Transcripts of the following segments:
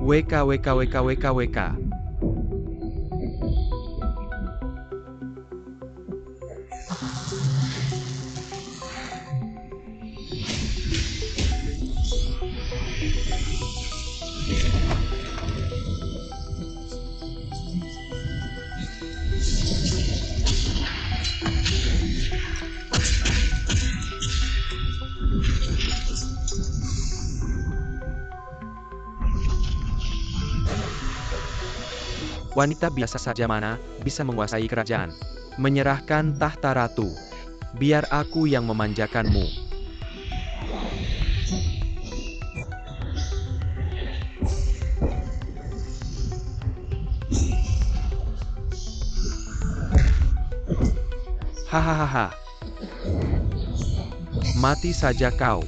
WKWKWKWKWK. Wanita biasa saja mana bisa menguasai kerajaan. Menyerahkan tahta ratu. Biar aku yang memanjakanmu. Hahaha. Mati saja kau.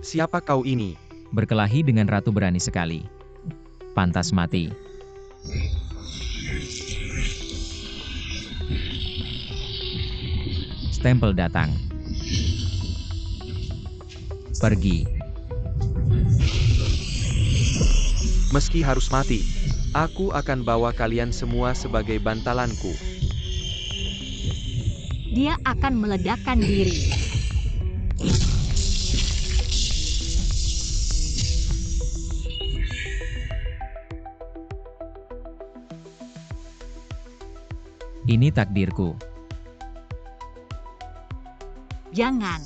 Siapa kau ini? Berkelahi dengan ratu berani sekali. Pantas mati. Stempel datang. Pergi. Meski harus mati, aku akan bawa kalian semua sebagai bantalanku. Dia akan meledakkan diri. Ini takdirku. Jangan.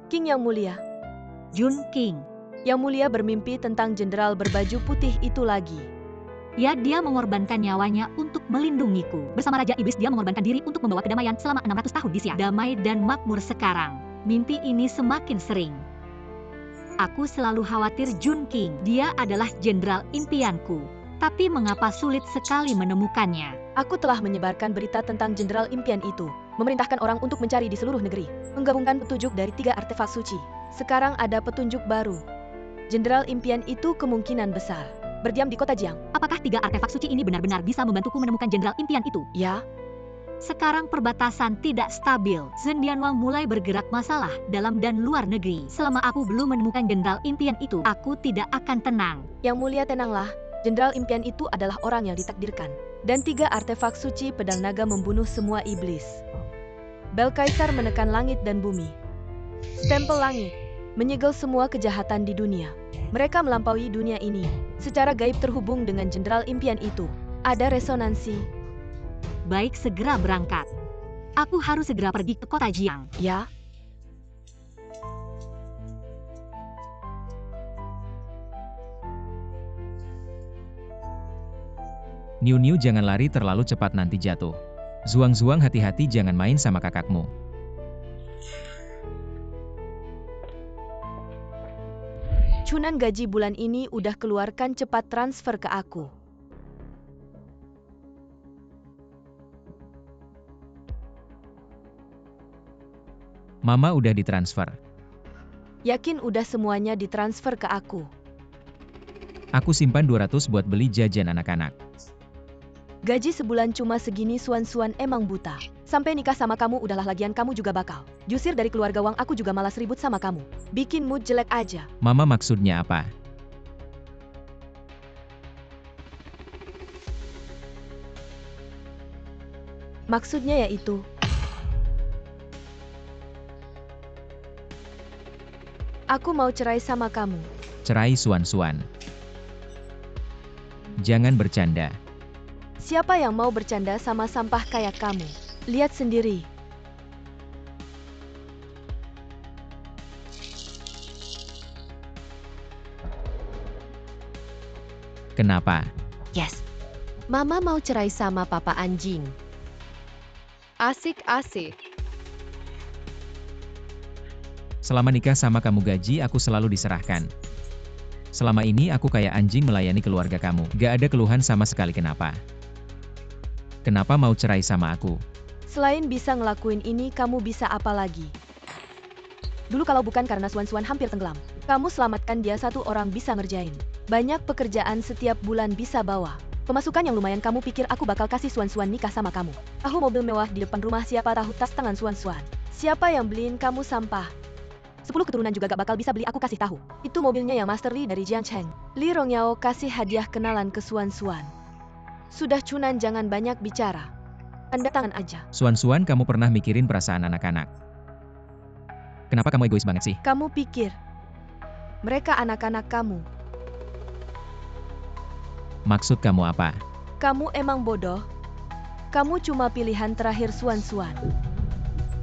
King Yang Mulia. Jun King. Yang Mulia bermimpi tentang jenderal berbaju putih itu lagi. Ya, dia mengorbankan nyawanya untuk melindungiku. Bersama Raja Iblis dia mengorbankan diri untuk membawa kedamaian selama 600 tahun di Siak. Damai dan makmur sekarang. Mimpi ini semakin sering. Aku selalu khawatir Jun King. Dia adalah jenderal impianku. Tapi mengapa sulit sekali menemukannya? Aku telah menyebarkan berita tentang jenderal impian itu. Memerintahkan orang untuk mencari di seluruh negeri. Menggabungkan petunjuk dari 3 artefak suci. Sekarang ada petunjuk baru. Jenderal impian itu kemungkinan besar berdiam di kota Jiang. Apakah 3 artefak suci ini benar-benar bisa membantuku menemukan jenderal impian itu? Ya. Sekarang perbatasan tidak stabil. Zhen Dianwang mulai bergerak masalah dalam dan luar negeri. Selama aku belum menemukan jenderal impian itu, aku tidak akan tenang. Yang Mulia, tenanglah. Jenderal impian itu adalah orang yang ditakdirkan. Dan 3 artefak suci pedang naga membunuh semua iblis. Bel Kaisar menekan langit dan bumi. Stempel langit menyegel semua kejahatan di dunia. Mereka melampaui dunia ini. Secara gaib terhubung dengan jenderal impian itu. Ada resonansi. Baik, segera berangkat. Aku harus segera pergi ke kota Jiang. Ya. Niu-Niu, jangan lari terlalu cepat, nanti jatuh. Zuang-Zuang, hati-hati jangan main sama kakakmu. Cunan gaji bulan ini udah keluarkan, cepat transfer ke aku. Mama udah ditransfer. Yakin udah semuanya ditransfer ke aku. Aku simpan 200 buat beli jajan anak-anak. Gaji sebulan cuma segini, Suan-Suan emang buta. Sampai nikah sama kamu udahlah, lagian kamu juga bakal jusir dari keluarga Wang. Aku juga malas ribut sama kamu. Bikin mood jelek aja. Mama, maksudnya apa? Maksudnya yaitu aku mau cerai sama kamu. Cerai, Suan-Suan. Jangan bercanda. Siapa yang mau bercanda sama sampah kayak kamu? Lihat sendiri. Kenapa? Yes. Mama mau cerai sama papa anjing. Asik-asik. Selama nikah sama kamu gaji aku selalu diserahkan. Selama ini aku kayak anjing melayani keluarga kamu. Gak ada keluhan sama sekali, kenapa? Kenapa mau cerai sama aku? Selain bisa ngelakuin ini, kamu bisa apa lagi? Dulu kalau bukan karena Suan-Suan hampir tenggelam, kamu selamatkan dia, satu orang bisa ngerjain. Banyak pekerjaan setiap bulan bisa bawa pemasukan yang lumayan. Kamu pikir aku bakal kasih Suan-Suan nikah sama kamu? Tahu mobil mewah di depan rumah, siapa tahu tas tangan Suan-Suan. Siapa yang beliin kamu sampah? 10 keturunan juga gak bakal bisa beli, aku kasih tahu. Itu mobilnya yang Master Li dari Jiangcheng. Li Rongyao kasih hadiah kenalan ke Suan-Suan. Sudah Cunan, jangan banyak bicara. Tanda tangan aja. Suan-Suan, kamu pernah mikirin perasaan anak-anak? Kenapa kamu egois banget sih? Kamu pikir mereka anak-anak kamu? Maksud kamu apa? Kamu emang bodoh. Kamu cuma pilihan terakhir Suan-Suan.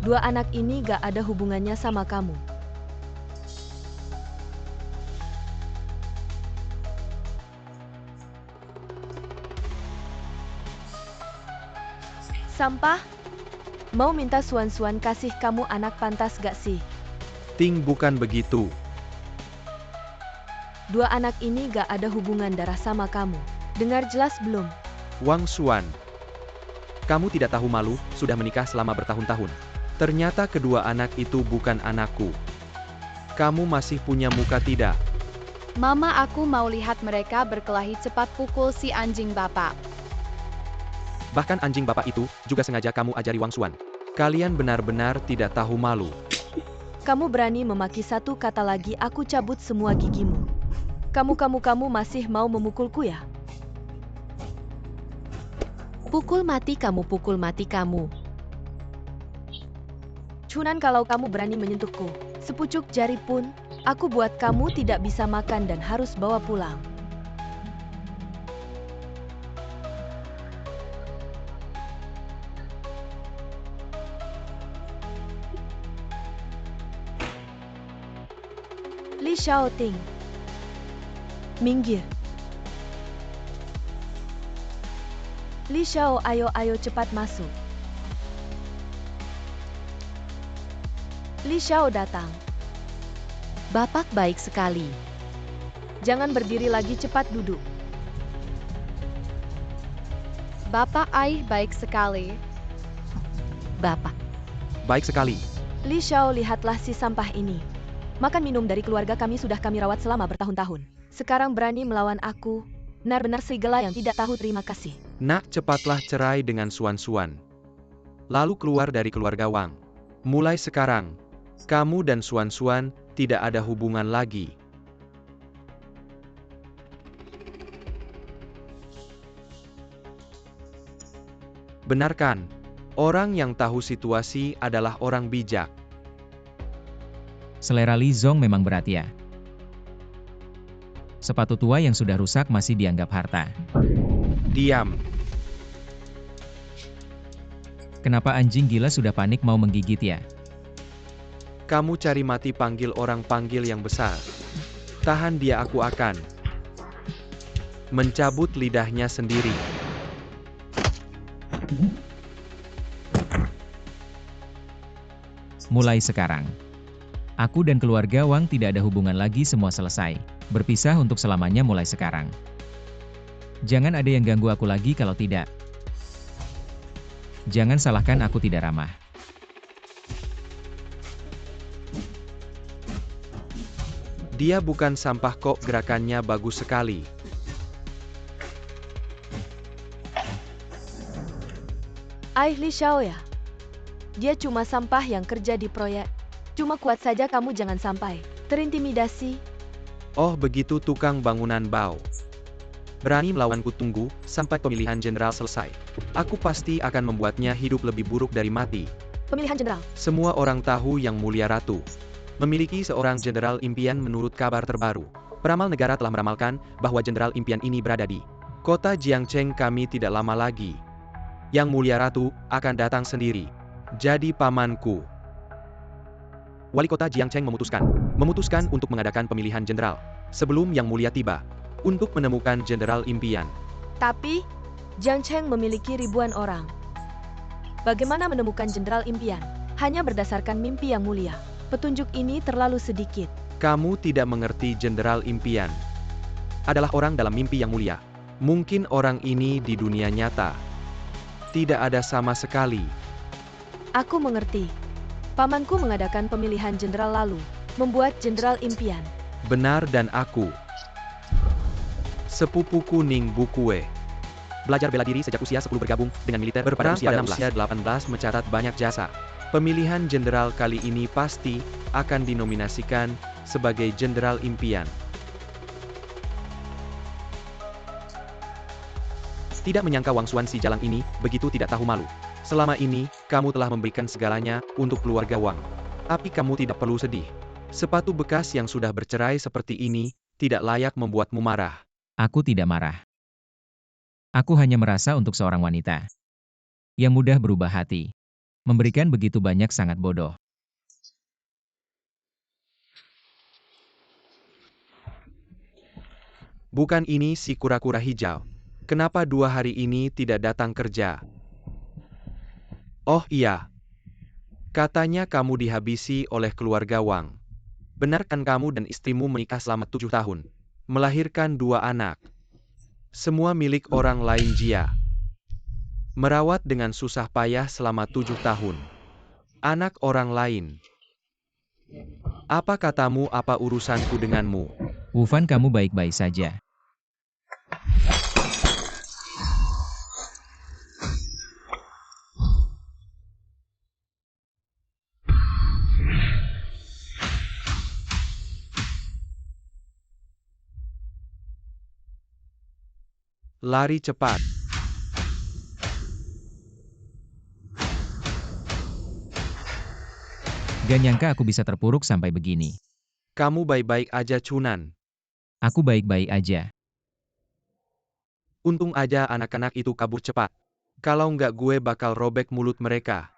Dua anak ini gak ada hubungannya sama kamu. Sampah? Mau minta Suan-Suan kasih kamu anak, pantas gak sih? Ting, bukan begitu. Dua anak ini gak ada hubungan darah sama kamu. Dengar jelas belum? Wang Suan, kamu tidak tahu malu, sudah menikah selama bertahun-tahun. Ternyata kedua anak itu bukan anakku. Kamu masih punya muka tidak? Mama, aku mau lihat mereka berkelahi, cepat pukul si anjing bapak. Bahkan anjing bapak itu juga sengaja kamu ajari Wang Suan. Kalian benar-benar tidak tahu malu. Kamu berani memaki satu kata lagi, aku cabut semua gigimu. Kamu masih mau memukulku ya? Pukul mati kamu, pukul mati kamu. Cunan, kalau kamu berani menyentuhku, sepucuk jari pun, aku buat kamu tidak bisa makan dan harus bawa pulang. Li Xiaoting, minggir. Li Xiao, ayo cepat masuk. Li Xiao datang. Bapak baik sekali. Jangan berdiri lagi, cepat duduk. Bapak Ai baik sekali. Bapak. Baik sekali. Li Xiao, lihatlah si sampah ini. Makan minum dari keluarga kami sudah kami rawat selama bertahun-tahun. Sekarang berani melawan aku. Benar-benar serigala yang tidak tahu terima kasih. Nak, cepatlah cerai dengan Suan-Suan. Lalu keluar dari keluarga Wang. Mulai sekarang, kamu dan Suan-Suan tidak ada hubungan lagi. Benarkan, orang yang tahu situasi adalah orang bijak. Selera Li Zong memang berat ya. Sepatu tua yang sudah rusak masih dianggap harta. Diam. Kenapa anjing gila sudah panik mau menggigit ya? Kamu cari mati, panggil orang, panggil yang besar. Tahan dia, aku akan mencabut lidahnya sendiri. Mulai sekarang, aku dan keluarga Wang tidak ada hubungan lagi, semua selesai. Berpisah untuk selamanya mulai sekarang. Jangan ada yang ganggu aku lagi, kalau tidak. Jangan salahkan aku tidak ramah. Dia bukan sampah kok, gerakannya bagus sekali. Li Xiao ya? Dia cuma sampah yang kerja di proyek. Cuma kuat saja, kamu jangan sampai terintimidasi. Oh begitu, tukang bangunan Bao. Berani melawanku, tunggu sampai pemilihan jenderal selesai. Aku pasti akan membuatnya hidup lebih buruk dari mati. Pemilihan jenderal? Semua orang tahu Yang Mulia Ratu memiliki seorang jenderal impian. Menurut kabar terbaru, peramal negara telah meramalkan bahwa jenderal impian ini berada di kota Jiangcheng. Kami tidak lama lagi, Yang Mulia Ratu akan datang sendiri jadi pamanku. Wali kota Jiangcheng memutuskan untuk mengadakan pemilihan jenderal sebelum Yang Mulia tiba untuk menemukan jenderal impian. Tapi Jiangcheng memiliki ribuan orang. Bagaimana menemukan jenderal impian? Hanya berdasarkan mimpi Yang Mulia. Petunjuk ini terlalu sedikit. Kamu tidak mengerti, jenderal impian adalah orang dalam mimpi Yang Mulia. Mungkin orang ini di dunia nyata. Tidak ada sama sekali. Aku mengerti. Pamanku mengadakan pemilihan jenderal lalu, membuat jenderal impian. Benar dan aku. Sepupuku Ning Bukue. Belajar bela diri sejak usia 10 bergabung dengan militer pada usia 18 mencatat banyak jasa. Pemilihan jenderal kali ini pasti akan dinominasikan sebagai jenderal impian. Tidak menyangka Wang Xuan si jalang ini begitu tidak tahu malu. Selama ini, kamu telah memberikan segalanya untuk keluarga Wang. Tapi kamu tidak perlu sedih. Sepatu bekas yang sudah bercerai seperti ini tidak layak membuatmu marah. Aku tidak marah. Aku hanya merasa untuk seorang wanita yang mudah berubah hati. Memberikan begitu banyak sangat bodoh. Bukan ini si kura-kura hijau. Kenapa 2 hari ini tidak datang kerja? Oh iya. Katanya kamu dihabisi oleh keluarga Wang. Benar kan kamu dan istrimu menikah selama 7 tahun? Melahirkan 2 anak. Semua milik orang lain Jia. Merawat dengan susah payah selama 7 tahun. Anak orang lain. Apa katamu, apa urusanku denganmu? Wu Fan, kamu baik-baik saja. Lari cepat. Gak nyangka aku bisa terpuruk sampai begini. Kamu baik-baik aja, Chunan. Aku baik-baik aja. Untung aja anak-anak itu kabur cepat. Kalau nggak gue bakal robek mulut mereka.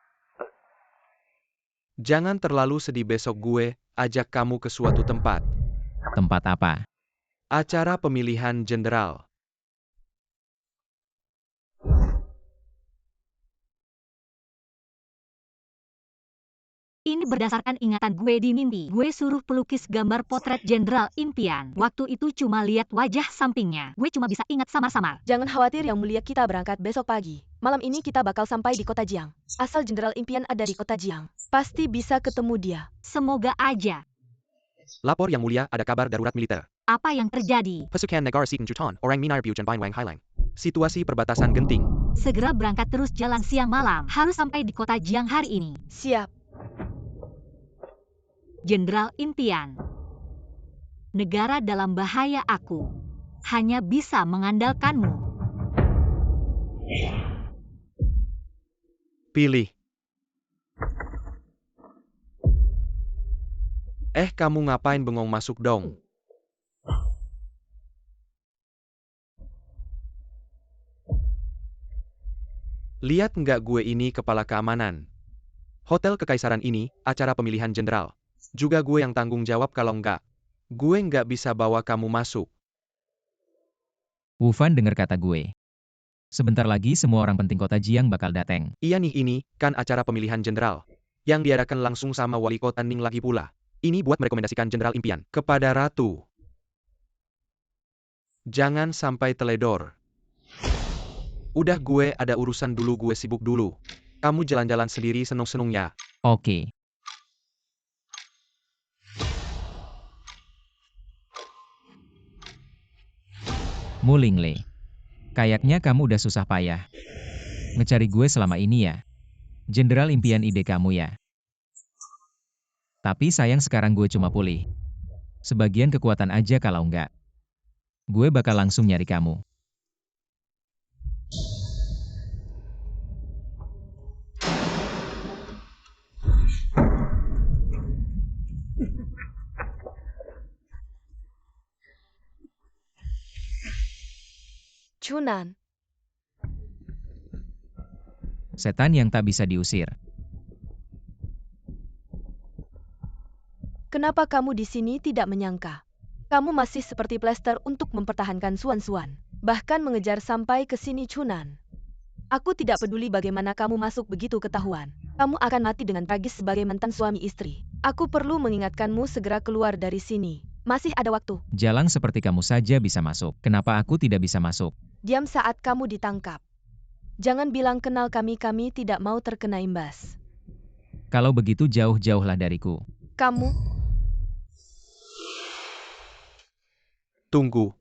Jangan terlalu sedih, besok gue ajak kamu ke suatu tempat. Tempat apa? Acara pemilihan jenderal. Ini berdasarkan ingatan gue di mimpi. Gue suruh pelukis gambar potret jenderal impian. Waktu itu cuma lihat wajah sampingnya. Gue cuma bisa ingat samar-samar. Jangan khawatir Yang Mulia, kita berangkat besok pagi. Malam ini kita bakal sampai di kota Jiang. Asal jenderal impian ada di kota Jiang, pasti bisa ketemu dia. Semoga aja. Lapor Yang Mulia, ada kabar darurat militer. Apa yang terjadi? Pasukan negara Sitan Juton, orang Minar Bujan Bin Wang Hailang. Situasi perbatasan genting. Segera berangkat terus jalan siang malam. Harus sampai di kota Jiang hari ini. Siap. Jenderal impian. Negara dalam bahaya, aku hanya bisa mengandalkanmu. Pilih. Kamu ngapain bengong, masuk dong. Lihat nggak gue ini kepala keamanan. Hotel Kekaisaran ini, acara pemilihan jenderal. Juga gue yang tanggung jawab kalau nggak. Gue nggak bisa bawa kamu masuk. Wu Fan dengar kata gue. Sebentar lagi semua orang penting kota Jiang bakal datang. Iya nih, ini kan acara pemilihan jenderal. Yang diadakan langsung sama wali kota Ning lagi pula. Ini buat merekomendasikan jenderal impian kepada Ratu. Jangan sampai teledor. Udah, gue ada urusan dulu, gue sibuk dulu. Kamu jalan-jalan sendiri senung-senung ya. Oke. Mu Linglei, kayaknya kamu udah susah payah ngecari gue selama ini ya. Jenderal impian ide kamu ya. Tapi sayang sekarang gue cuma pulih. Sebagian kekuatan aja, kalau enggak, gue bakal langsung nyari kamu. Chunan. Setan yang tak bisa diusir. Kenapa kamu di sini? Tidak menyangka. Kamu masih seperti plester untuk mempertahankan Suan-Suan. Bahkan mengejar sampai ke sini, Chunan. Aku tidak peduli bagaimana kamu masuk begitu ketahuan. Kamu akan mati dengan tragis sebagai mantan suami istri. Aku perlu mengingatkanmu segera keluar dari sini. Masih ada waktu. Jalang seperti kamu saja bisa masuk. Kenapa aku tidak bisa masuk? Diam saat kamu ditangkap. Jangan bilang kenal kami tidak mau terkena imbas. Kalau begitu jauh-jauhlah dariku. Kamu, Tunggu.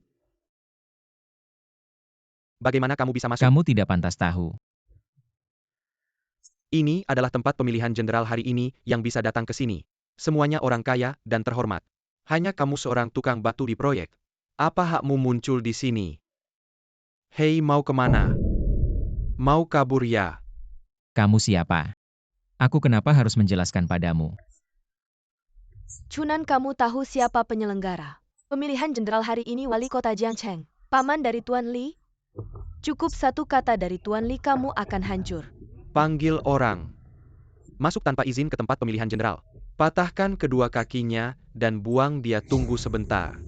Bagaimana kamu bisa masuk? Kamu tidak pantas tahu. Ini adalah tempat pemilihan jenderal hari ini yang bisa datang ke sini. Semuanya orang kaya dan terhormat. Hanya kamu seorang tukang batu di proyek. Apa hakmu muncul di sini? Hei, mau kemana? Mau kabur ya? Kamu siapa? Aku kenapa harus menjelaskan padamu? Chunan, kamu tahu siapa penyelenggara pemilihan jenderal hari ini? Wali kota Jiangcheng, paman dari Tuan Li? Cukup satu kata dari Tuan Li kamu akan hancur. Panggil orang. Masuk tanpa izin ke tempat pemilihan jenderal. Patahkan kedua kakinya dan buang dia. Tunggu sebentar.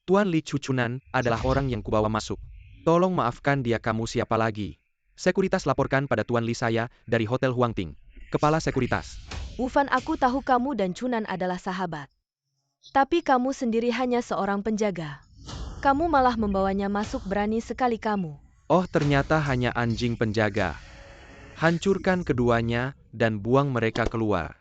Tuan Li Chuchunan adalah orang yang kubawa masuk. Tolong maafkan dia. Kamu siapa lagi? Sekuritas laporkan pada Tuan Li, saya dari Hotel Huangting. Kepala sekuritas. Wufan, aku tahu kamu dan Chunan adalah sahabat. Tapi kamu sendiri hanya seorang penjaga. Kamu malah membawanya masuk, berani sekali kamu. Oh, ternyata hanya anjing penjaga. Hancurkan keduanya dan buang mereka keluar.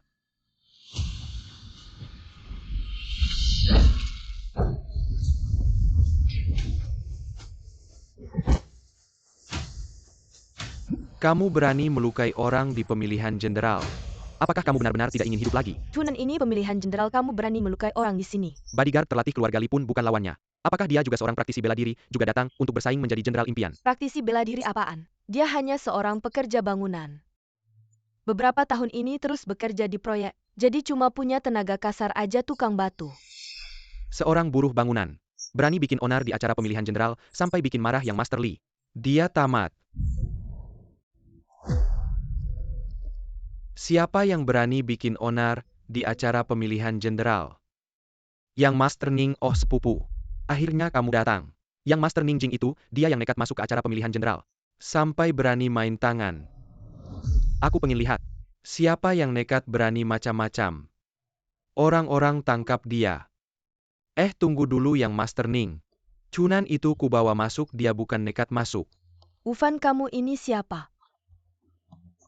Kamu berani melukai orang di pemilihan jenderal. Apakah kamu benar-benar tidak ingin hidup lagi? Chunan, ini pemilihan jenderal, kamu berani melukai orang di sini. Bodyguard terlatih keluarga Li pun bukan lawannya. Apakah dia juga seorang praktisi bela diri, juga datang untuk bersaing menjadi jenderal impian? Praktisi bela diri apaan? Dia hanya seorang pekerja bangunan. Beberapa tahun ini terus bekerja di proyek, jadi cuma punya tenaga kasar aja, tukang batu. Seorang buruh bangunan. Berani bikin onar di acara pemilihan jenderal, sampai bikin marah yang Master Li. Dia tamat. Siapa yang berani bikin onar di acara pemilihan jenderal? Yang Master Ning. Oh, sepupu. Akhirnya kamu datang. Yang Master Ning Jing itu, dia yang nekat masuk ke acara pemilihan jenderal. Sampai berani main tangan. Aku pengen lihat. Siapa yang nekat berani macam-macam? Orang-orang tangkap dia. Tunggu dulu yang Master Ning. Chunan itu kubawa masuk, dia bukan nekat masuk. Wufan, kamu ini siapa?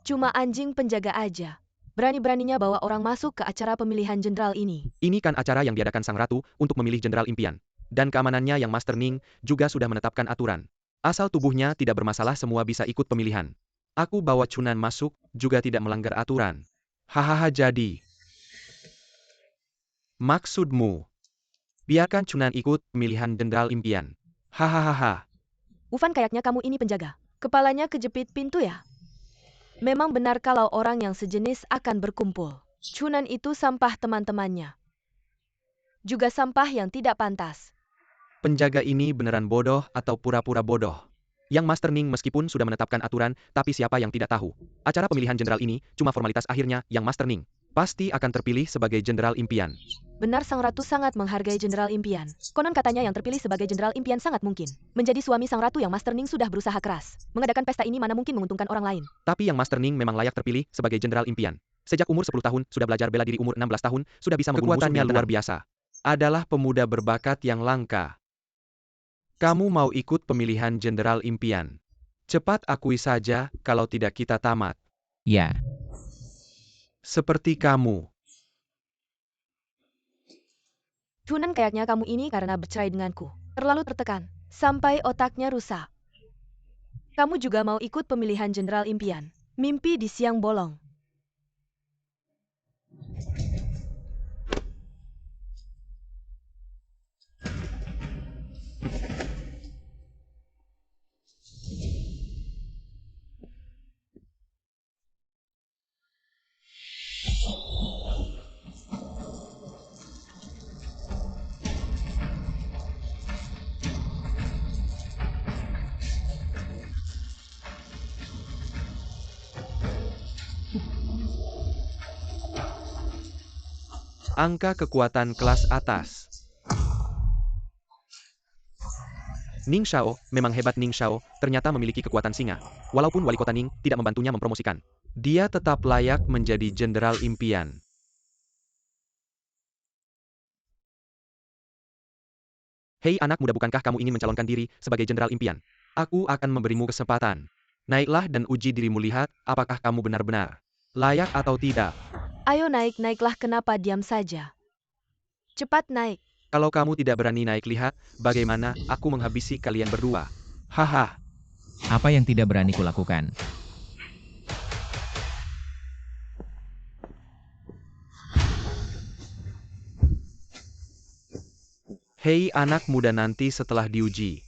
Cuma anjing penjaga aja. Berani-beraninya bawa orang masuk ke acara pemilihan jenderal ini. Ini kan acara yang diadakan Sang Ratu untuk memilih jenderal impian. Dan keamanannya yang Master Ning juga sudah menetapkan aturan. Asal tubuhnya tidak bermasalah, semua bisa ikut pemilihan. Aku bawa Chunan masuk, juga tidak melanggar aturan. Hahaha, jadi. Maksudmu? Biarkan Chunan ikut pemilihan jenderal impian. Hahaha. Wufan, kayaknya kamu ini penjaga. Kepalanya kejepit pintu ya? Memang benar kalau orang yang sejenis akan berkumpul. Chunan itu sampah teman-temannya. Juga sampah yang tidak pantas. Penjaga ini beneran bodoh atau pura-pura bodoh? Yang Master Ning meskipun sudah menetapkan aturan, tapi siapa yang tidak tahu? Acara pemilihan jenderal ini cuma formalitas, akhirnya yang Master Ning pasti akan terpilih sebagai jenderal impian. Benar, Sang Ratu sangat menghargai jenderal impian. Konon katanya yang terpilih sebagai jenderal impian sangat mungkin menjadi suami Sang Ratu. Yang Master Ning sudah berusaha keras mengadakan pesta ini, mana mungkin menguntungkan orang lain. Tapi yang Master Ning memang layak terpilih sebagai jenderal impian. Sejak umur 10 tahun, sudah belajar bela diri, umur 16 tahun, sudah bisa membunuh musuh. Kekuatannya luar biasa. Adalah pemuda berbakat yang langka. Kamu mau ikut pemilihan jenderal impian? Cepat akui saja, kalau tidak kita tamat. Ya, Seperti kamu. Chunan, kayaknya kamu ini karena bercerai denganku terlalu tertekan sampai otaknya rusak. Kamu juga mau ikut pemilihan jenderal impian? Mimpi di siang bolong. Angka kekuatan kelas atas. Ning Shao, memang hebat. Ning Shao ternyata memiliki kekuatan singa. Walaupun wali kota Ning tidak membantunya mempromosikan, dia tetap layak menjadi jenderal impian. Hei anak muda, bukankah kamu ingin mencalonkan diri sebagai jenderal impian? Aku akan memberimu kesempatan. Naiklah dan uji dirimu, lihat apakah kamu benar-benar layak atau tidak. Ayo naiklah, kenapa diam saja? Cepat naik. Kalau kamu tidak berani naik, lihat bagaimana aku menghabisi kalian berdua. Haha. Apa yang tidak berani kulakukan? Hei anak muda, nanti setelah diuji,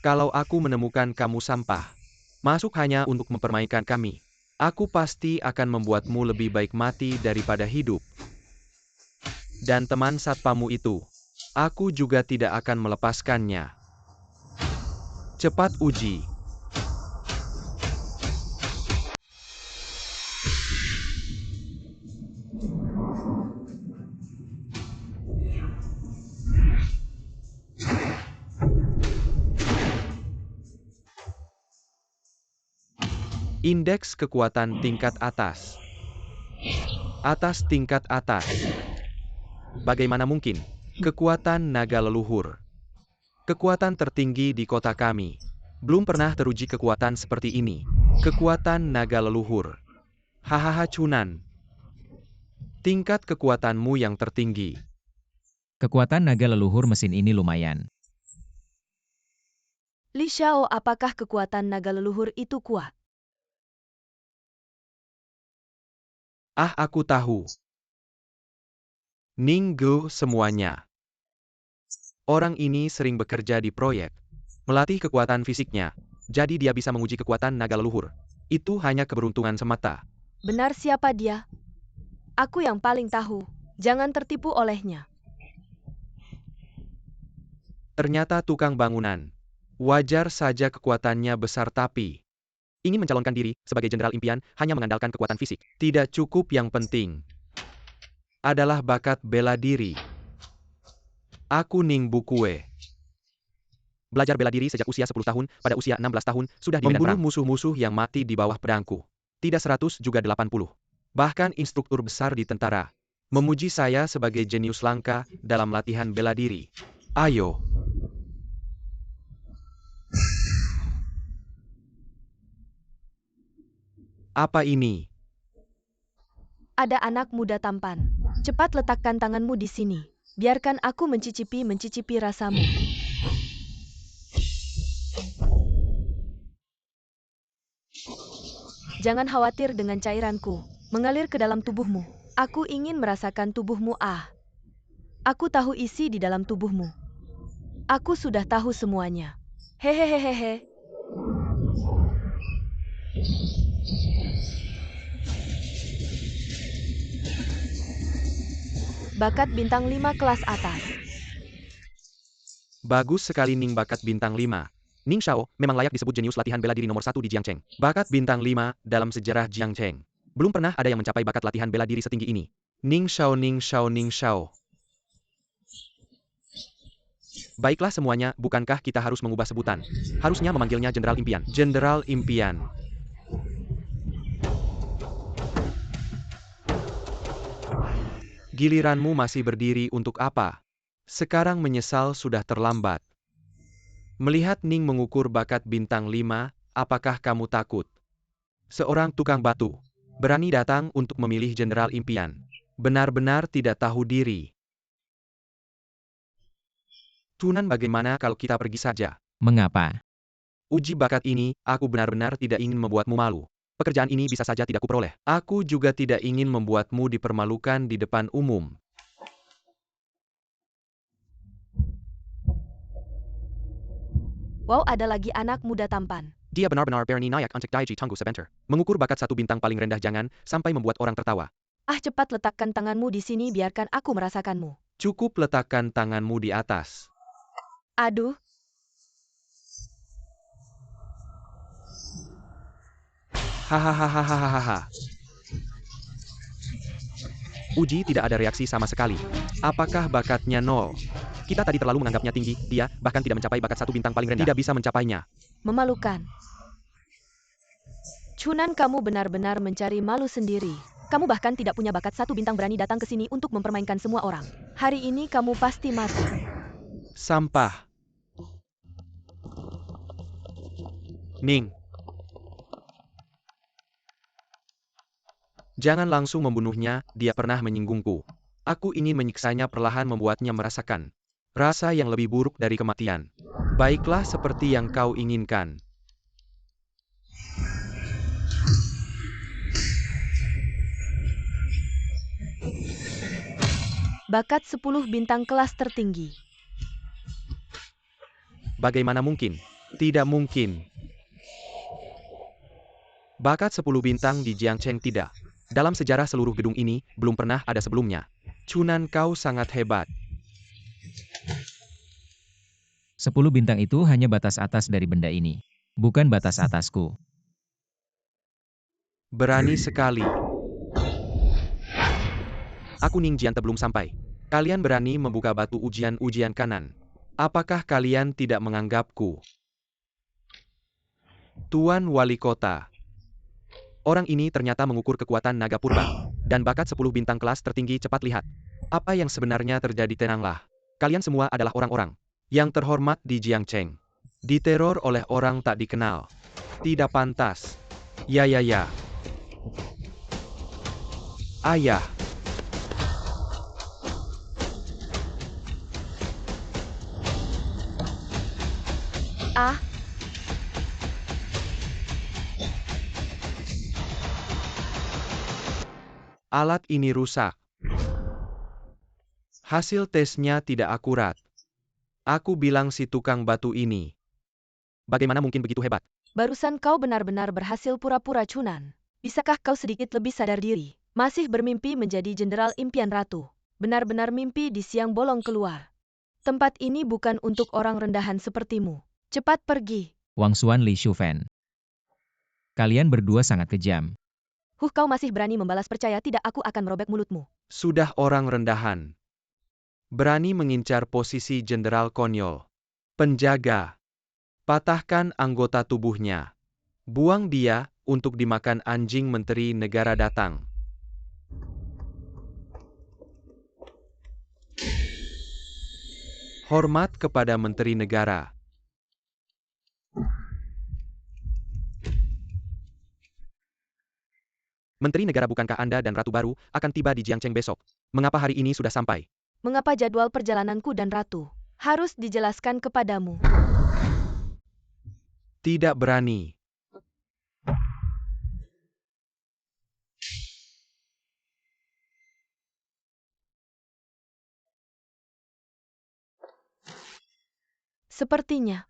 kalau aku menemukan kamu sampah, masuk hanya untuk mempermainkan kami, aku pasti akan membuatmu lebih baik mati daripada hidup. Dan teman satpamu itu, aku juga tidak akan melepaskannya. Cepat uji. Indeks kekuatan tingkat atas. Atas tingkat atas. Bagaimana mungkin? Kekuatan naga leluhur. Kekuatan tertinggi di kota kami. Belum pernah teruji kekuatan seperti ini. Kekuatan naga leluhur. Hahaha Chunan. Tingkat kekuatanmu yang tertinggi. Kekuatan naga leluhur mesin ini lumayan. Li Xiao, apakah kekuatan naga leluhur itu kuat? Ah, aku tahu. Ning Ge semuanya. Orang ini sering bekerja di proyek, melatih kekuatan fisiknya, jadi dia bisa menguji kekuatan naga leluhur. Itu hanya keberuntungan semata. Benar, siapa dia? Aku yang paling tahu. Jangan tertipu olehnya. Ternyata tukang bangunan. Wajar saja kekuatannya besar, tapi ingin mencalonkan diri sebagai jenderal impian hanya mengandalkan kekuatan fisik. Tidak cukup, yang penting adalah bakat bela diri. Aku Ning Bukue. Belajar bela diri sejak usia 10 tahun, pada usia 16 tahun, sudah di medan perang. Membunuh musuh-musuh yang mati di bawah pedangku. Tidak 100, juga 80. Bahkan instruktur besar di tentara memuji saya sebagai jenius langka dalam latihan bela diri. Ayo. Apa ini? Ada anak muda tampan. Cepat letakkan tanganmu di sini. Biarkan aku mencicipi rasamu. Jangan khawatir dengan cairanku. Mengalir ke dalam tubuhmu. Aku ingin merasakan tubuhmu. Aku tahu isi di dalam tubuhmu. Aku sudah tahu semuanya. Hehehehehe. Bakat bintang 5 kelas atas. Bagus sekali Ning, bakat bintang 5. Ning Xiao memang layak disebut jenius latihan bela diri nomor 1 di Jiangcheng. Bakat bintang 5 dalam sejarah Jiangcheng. Belum pernah ada yang mencapai bakat latihan bela diri setinggi ini. Ning Xiao, Ning Xiao, Ning Xiao. Baiklah semuanya, bukankah kita harus mengubah sebutan? Harusnya memanggilnya Jenderal Impian. Jenderal Impian. Giliranmu masih berdiri untuk apa? Sekarang menyesal sudah terlambat. Melihat Ning mengukur bakat bintang 5, apakah kamu takut? Seorang tukang batu berani datang untuk memilih Jenderal Impian. Benar-benar tidak tahu diri. Chunan, bagaimana kalau kita pergi saja? Mengapa? Uji bakat ini, aku benar-benar tidak ingin membuatmu malu. Pekerjaan ini bisa saja tidak kuperoleh. Aku juga tidak ingin membuatmu dipermalukan di depan umum. Wow, ada lagi anak muda tampan. Dia benar-benar berani naik untuk Daiji Tunggu Sebentar. Mengukur bakat 1 bintang paling rendah, jangan sampai membuat orang tertawa. Cepat letakkan tanganmu di sini, biarkan aku merasakanmu. Cukup letakkan tanganmu di atas. Aduh. Hahaha. Uji tidak ada reaksi sama sekali. Apakah bakatnya 0? Kita tadi terlalu menganggapnya tinggi, dia bahkan tidak mencapai bakat 1 bintang paling rendah. Tidak bisa mencapainya. Memalukan. Chunan, kamu benar-benar mencari malu sendiri. Kamu bahkan tidak punya bakat 1 bintang, berani datang ke sini untuk mempermainkan semua orang. Hari ini kamu pasti mati. Sampah. Ning. Jangan langsung membunuhnya, dia pernah menyinggungku. Aku ingin menyiksanya perlahan membuatnya merasakan rasa yang lebih buruk dari kematian. Baiklah seperti yang kau inginkan. Bakat 10 bintang kelas tertinggi. Bagaimana mungkin? Tidak mungkin. Bakat 10 bintang di Jiangcheng tidak. Dalam sejarah seluruh gedung ini, belum pernah ada sebelumnya. Chunan, kau sangat hebat. 10 bintang itu hanya batas atas dari benda ini, bukan batas atasku. Berani sekali. Aku Ning Jian belum sampai. Kalian berani membuka batu ujian-ujian kanan. Apakah kalian tidak menganggapku? Tuan Wali Kota. Orang ini ternyata mengukur kekuatan naga purba. Dan bakat 10 bintang kelas tertinggi. Cepat lihat. Apa yang sebenarnya terjadi? Tenanglah. Kalian semua adalah orang-orang yang terhormat di Jiangcheng. Diteror oleh orang tak dikenal. Tidak pantas. Ya. Ayah. Ah, Alat ini rusak. Hasil tesnya tidak akurat. Aku bilang si tukang batu ini. Bagaimana mungkin begitu hebat? barusan kau benar-benar berhasil pura-pura Chunan. Bisakah kau sedikit lebih sadar diri? Masih bermimpi menjadi Jenderal Impian Ratu. Benar-benar mimpi di siang bolong keluar. Tempat ini bukan untuk orang rendahan sepertimu. Cepat pergi. Wang Xuan Li Shufan. Kalian berdua sangat kejam. Kau masih berani membalas, percaya tidak aku akan merobek mulutmu. Sudah orang rendahan. Berani mengincar posisi Jenderal konyol. Penjaga. Patahkan anggota tubuhnya. Buang dia untuk dimakan anjing. Menteri negara datang. Hormat kepada Menteri Negara. Menteri Negara, bukankah Anda dan Ratu baru akan tiba di Jiangcheng besok? Mengapa hari ini sudah sampai? Mengapa jadwal perjalananku dan Ratu harus dijelaskan kepadamu? Tidak berani. Sepertinya.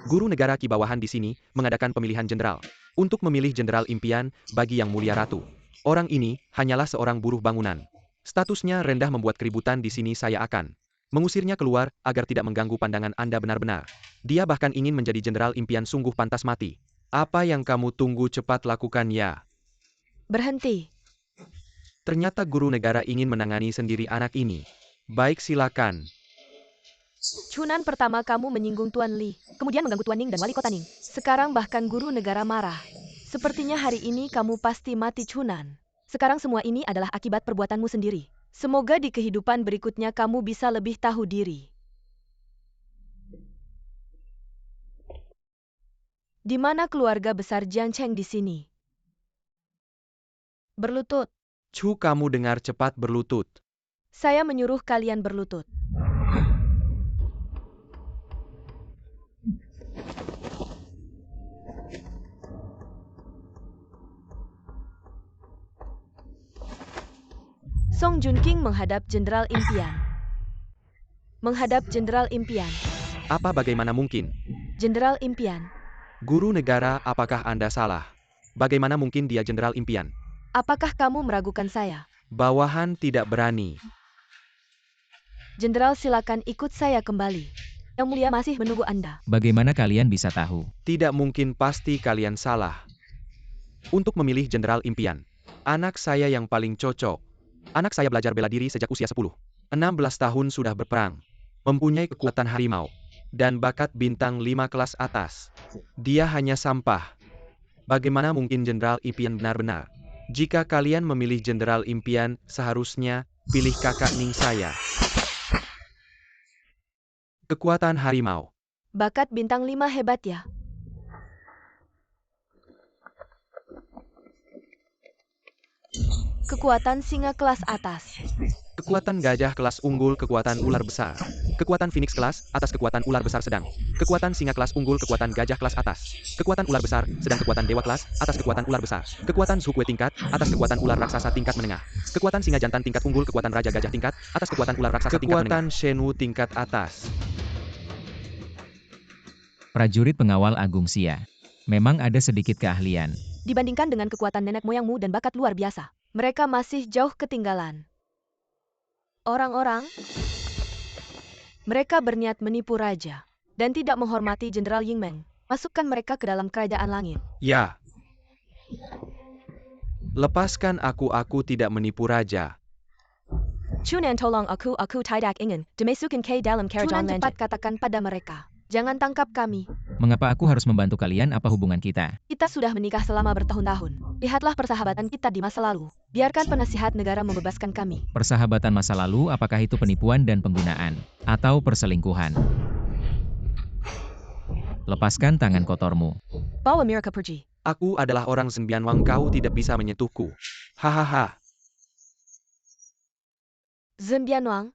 Guru negara Ki bawahan di sini mengadakan pemilihan jenderal. Untuk memilih jenderal impian bagi Yang Mulia Ratu. Orang ini hanyalah seorang buruh bangunan. Statusnya rendah membuat keributan di sini. Saya akan mengusirnya keluar agar tidak mengganggu pandangan Anda benar-benar. Dia bahkan ingin menjadi jenderal impian, sungguh pantas mati. Apa yang kamu tunggu? Cepat lakukan ya. Berhenti. Ternyata guru negara ingin menangani sendiri anak ini. Baik, silakan. Chunan, pertama kamu menyinggung Tuan Li, kemudian mengganggu Tuan Ning dan Wali Kota Ning. Sekarang bahkan guru negara marah. Sepertinya hari ini kamu pasti mati, Chunan. Sekarang semua ini adalah akibat perbuatanmu sendiri. Semoga di kehidupan berikutnya kamu bisa lebih tahu diri. Di mana keluarga besar Jiangcheng di sini? Berlutut. Chu, kamu dengar, cepat berlutut. Saya menyuruh kalian berlutut. Song Junqing menghadap Jenderal Impian. Menghadap Jenderal Impian. Apa, bagaimana mungkin? Jenderal Impian. Guru negara, apakah Anda salah? Bagaimana mungkin dia jenderal impian? Apakah kamu meragukan saya? Bawahan tidak berani. Jenderal, silakan ikut saya kembali. Yang Mulia masih menunggu Anda. Bagaimana kalian bisa tahu? Tidak mungkin, pasti kalian salah. Untuk memilih jenderal impian, anak saya yang paling cocok. Anak saya belajar bela diri sejak usia 10. 16 tahun sudah berperang. Mempunyai kekuatan harimau. Dan bakat bintang 5 kelas atas. Dia hanya sampah. Bagaimana mungkin jenderal impian benar-benar? Jika kalian memilih jenderal impian, seharusnya pilih kakak Ning saya. Kekuatan harimau. Bakat bintang 5 hebat ya. Kekuatan singa kelas atas. Kekuatan gajah kelas unggul, kekuatan ular besar. Kekuatan Phoenix kelas atas, kekuatan ular besar sedang. Kekuatan singa kelas unggul, kekuatan gajah kelas atas. Kekuatan ular besar sedang, kekuatan dewa kelas atas, kekuatan ular besar. Kekuatan Zhukue tingkat atas, kekuatan ular raksasa tingkat menengah. Kekuatan singa jantan tingkat unggul, kekuatan raja gajah tingkat atas, kekuatan ular raksasa tingkat menengah. Kekuatan Shenwu tingkat atas. Prajurit pengawal Agung Xia. Memang ada sedikit keahlian. Dibandingkan dengan kekuatan nenek moyangmu dan bakat luar biasa, mereka masih jauh ketinggalan. Orang-orang, mereka berniat menipu raja dan tidak menghormati Jenderal Yingmeng. Masukkan mereka ke dalam kerajaan langit. Ya. Lepaskan aku tidak menipu raja. Chunan tolong aku tidak ingin dimasukin ke dalam kerajaan langit. Cepat katakan pada mereka, jangan tangkap kami. Mengapa aku harus membantu kalian? Apa hubungan kita? Kita sudah menikah selama bertahun-tahun. Lihatlah persahabatan kita di masa lalu. Biarkan penasihat negara membebaskan kami. Persahabatan masa lalu, apakah itu penipuan dan penggunaan? Atau perselingkuhan? Lepaskan tangan kotormu. Bawa mereka pergi. Aku adalah orang Zhenbianwang, kau tidak bisa menyentuhku. Hahaha. Zhenbianwang?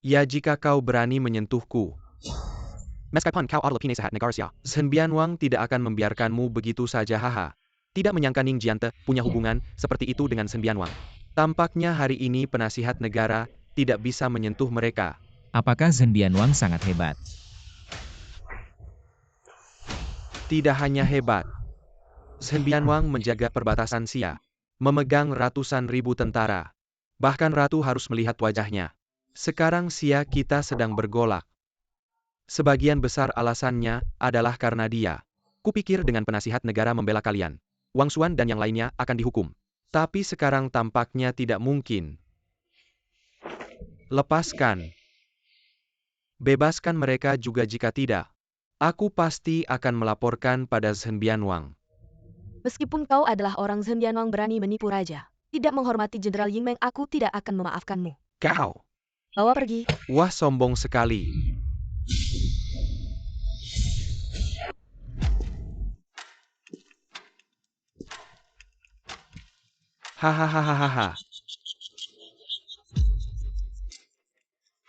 Ya, jika kau berani menyentuhku. Meskipun kau adalah penasehat negara, Zhenbianwang tidak akan membiarkanmu begitu saja. Haha. Tidak menyangka Ning Jiante punya hubungan seperti itu dengan Zhenbianwang. Tampaknya hari ini penasihat negara tidak bisa menyentuh mereka. Apakah Zhenbianwang sangat hebat? Tidak hanya hebat. Zhenbianwang menjaga perbatasan Xia, memegang ratusan ribu tentara. Bahkan ratu harus melihat wajahnya. Sekarang Xia kita sedang bergolak. Sebagian besar alasannya adalah karena dia. Kupikir dengan penasihat negara membela kalian, Wang Xuan dan yang lainnya akan dihukum. Tapi sekarang tampaknya tidak mungkin. Lepaskan. Bebaskan mereka juga jika tidak. Aku pasti akan melaporkan pada Zhenbianwang. Meskipun kau adalah orang Zhenbianwang berani menipu raja, tidak menghormati Jenderal Yingmeng, aku tidak akan memaafkanmu. Kau. Bawa pergi. Wah, sombong sekali. Hahaha.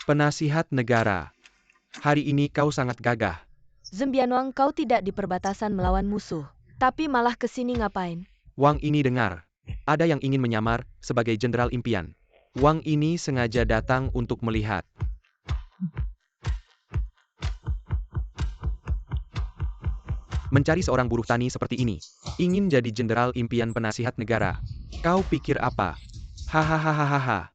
Penasihat negara. Hari ini kau sangat gagah. Zhenbianwang, kau tidak di perbatasan melawan musuh, tapi malah kesini ngapain? Wang ini dengar. Ada yang ingin menyamar sebagai Jenderal Impian. Wang ini sengaja datang untuk melihat. Mencari seorang buruh tani seperti ini. Ingin jadi Jenderal Impian penasihat negara. Kau pikir apa? Hahaha.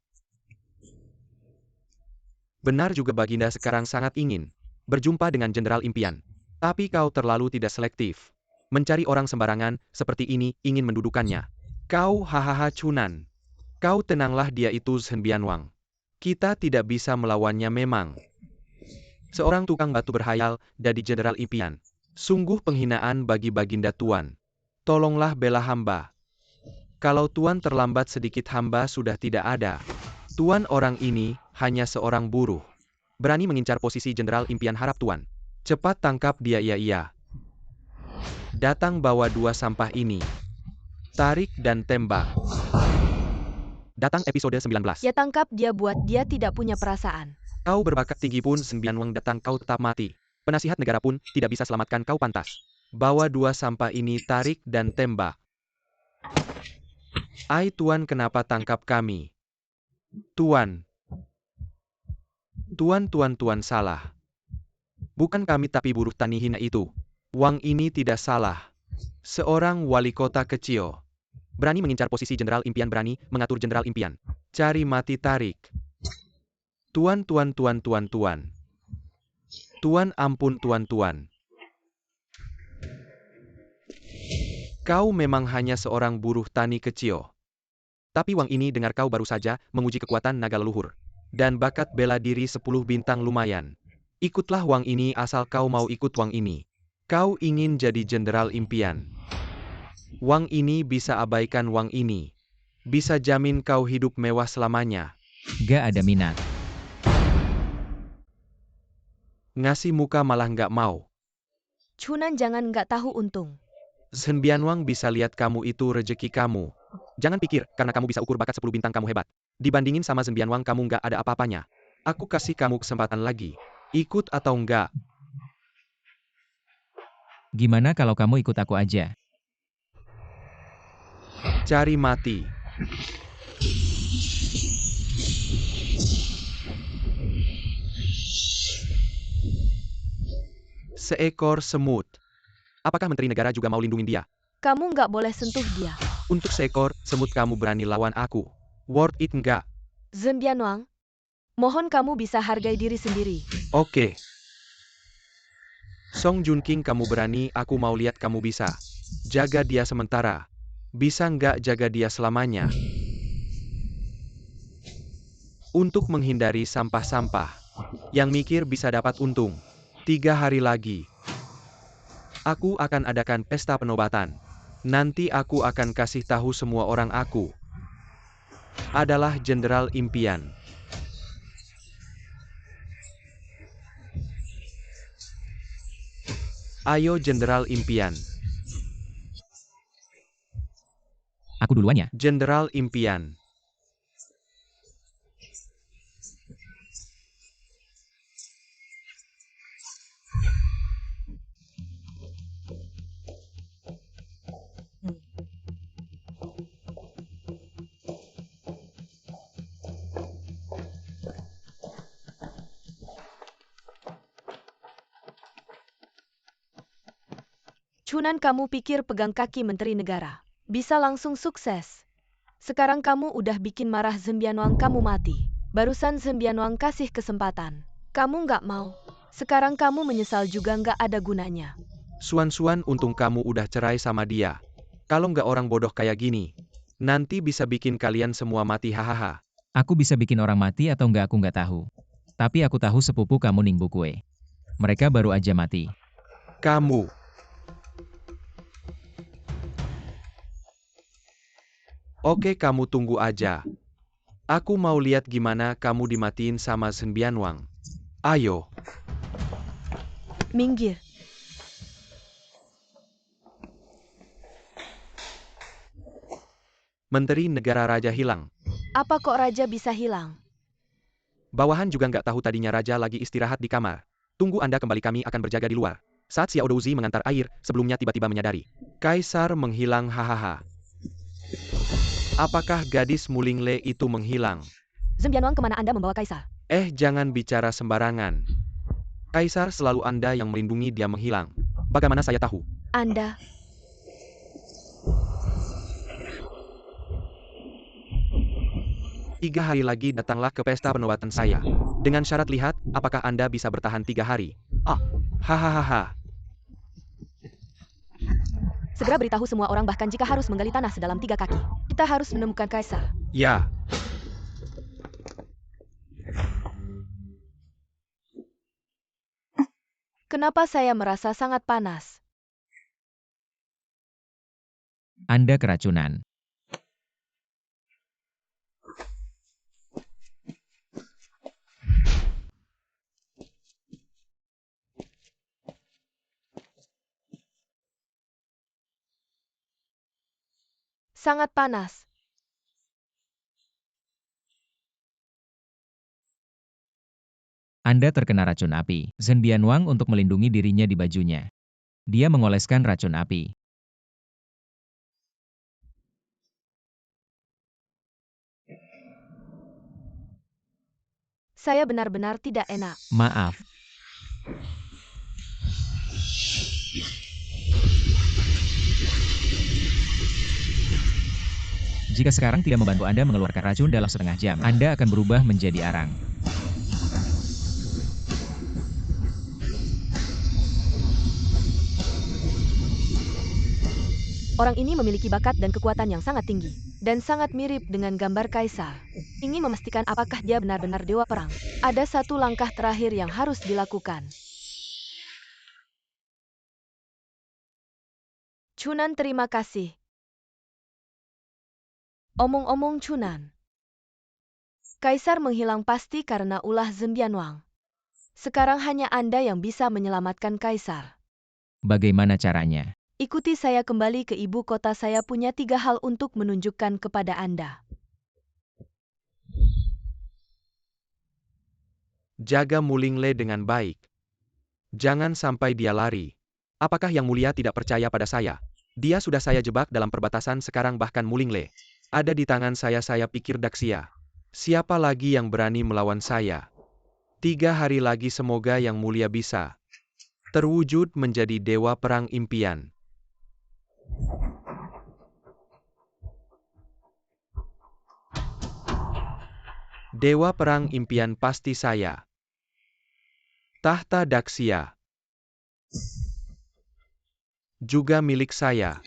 Benar juga Baginda sekarang sangat ingin berjumpa dengan Jenderal Impian. Tapi kau terlalu tidak selektif. Mencari orang sembarangan seperti ini, ingin mendudukannya. Kau hahaha Chunan. Kau tenanglah, dia itu Zhenbianwang. Kita tidak bisa melawannya memang. Seorang tukang batu berhayal jadi Jenderal Impian. Sungguh penghinaan bagi Baginda Tuan. Tolonglah bela hamba. Kalau Tuan terlambat sedikit, hamba sudah tidak ada. Tuan, orang ini hanya seorang buruh. Berani mengincar posisi Jenderal Impian, harap Tuan cepat tangkap dia. Iya. Datang bawa 2 sampah ini. Tarik dan tembak. Datang episode 19. Ya, tangkap dia, buat dia tidak punya perasaan. Kau berbakat tinggi pun Zhenbianwang datang, kau tetap mati. Penasihat negara pun tidak bisa selamatkan kau, pantas. Bawa 2 sampah ini, tarik dan tembak. Ai Tuan, kenapa tangkap kami? Tuan. Tuan salah. Bukan kami tapi buruh tani hina itu. Wang ini tidak salah. Seorang wali kota kecil. Berani mengincar posisi Jenderal Impian, berani mengatur Jenderal Impian. Cari mati, tarik. Tuan. Tuan, ampun Tuan. Kau memang hanya seorang buruh tani kecil. Tapi Wang ini dengar kau baru saja menguji kekuatan naga leluhur. Dan bakat bela diri 10 bintang lumayan. Ikutlah Wang ini asal kau mau ikut Wang ini. Kau ingin jadi Jenderal Impian. Wang ini bisa abaikan Wang ini. Bisa jamin kau hidup mewah selamanya. Gak ada minat. Ngasih muka malah nggak mau. Chunan jangan nggak tahu untung. Shen Bianwang bisa lihat kamu itu rejeki kamu. Jangan pikir, karena kamu bisa ukur bakat 10 bintang kamu hebat. Dibandingin sama Shen Bianwang kamu nggak ada apa-apanya. Aku kasih kamu kesempatan lagi. Ikut atau enggak? Gimana kalau kamu ikut aku aja? Cari mati. Seekor semut. Apakah Menteri Negara juga mau lindungin dia? Kamu nggak boleh sentuh dia. Untuk seekor semut kamu berani lawan aku. Worth it enggak? Shen Bianwang, mohon kamu bisa hargai diri sendiri. Oke. Song Junking kamu berani, aku mau lihat kamu bisa. Jaga dia sementara. Bisa nggak jaga dia selamanya? Untuk menghindari sampah-sampah. Yang mikir bisa dapat untung. 3 hari lagi. Aku akan adakan pesta penobatan. Nanti aku akan kasih tahu semua orang aku adalah Jenderal Impian. Ayo Jenderal Impian. Aku duluan ya? Jenderal Impian. Chunan kamu pikir pegang kaki Menteri Negara bisa langsung sukses. Sekarang kamu udah bikin marah Shen Bianwang kamu mati. Barusan Shen Bianwang kasih kesempatan. Kamu nggak mau. Sekarang kamu menyesal juga nggak ada gunanya. Suan-suan untung kamu udah cerai sama dia. Kalau nggak orang bodoh kayak gini, nanti bisa bikin kalian semua mati hahaha. Aku bisa bikin orang mati atau enggak aku nggak tahu. Tapi aku tahu sepupu kamu Ningbu Kue. Mereka baru aja mati. Kamu. Oke kamu tunggu aja. Aku mau lihat gimana kamu dimatiin sama Shen Bianwang. Ayo. Minggir. Menteri Negara Raja hilang. Apa kok raja bisa hilang? Bawahan juga nggak tahu tadinya raja lagi istirahat di kamar. Tunggu Anda kembali, kami akan berjaga di luar. Saat Xiao Douzi mengantar air, sebelumnya tiba-tiba menyadari. Kaisar menghilang hahaha. Apakah gadis Mulingle itu menghilang? Shen Bianwang kemana Anda membawa Kaisar? Jangan bicara sembarangan. Kaisar selalu Anda yang melindungi dia menghilang. Bagaimana saya tahu? Anda. Tiga hari lagi datanglah ke pesta penobatan saya. Dengan syarat lihat, apakah Anda bisa bertahan 3 hari. Hahaha. Segera beritahu semua orang bahkan jika harus menggali tanah sedalam 3 kaki. Kita harus menemukan Kaisar. Ya. Kenapa saya merasa sangat panas? Anda keracunan. Sangat panas. Anda terkena racun api. Shen Bianwang untuk melindungi dirinya di bajunya. Dia mengoleskan racun api. Saya benar-benar tidak enak. Maaf. Jika sekarang tidak membantu Anda mengeluarkan racun dalam setengah jam, Anda akan berubah menjadi arang. Orang ini memiliki bakat dan kekuatan yang sangat tinggi, dan sangat mirip dengan gambar Kaisar. Ingin memastikan apakah dia benar-benar dewa perang. Ada satu langkah terakhir yang harus dilakukan. Chunan terima kasih. Omong-omong Chunan. Kaisar menghilang pasti karena ulah Shen Bianwang. Sekarang hanya Anda yang bisa menyelamatkan Kaisar. Bagaimana caranya? Ikuti saya kembali ke ibu kota. Saya punya 3 hal untuk menunjukkan kepada Anda. Jaga Mulingli dengan baik. Jangan sampai dia lari. Apakah Yang Mulia tidak percaya pada saya? Dia sudah saya jebak dalam perbatasan sekarang bahkan Mulingli ada di tangan saya pikir Daxia. Siapa lagi yang berani melawan saya? 3 hari lagi semoga Yang Mulia bisa terwujud menjadi dewa perang impian. Dewa perang impian pasti saya. Tahta Daxia juga milik saya.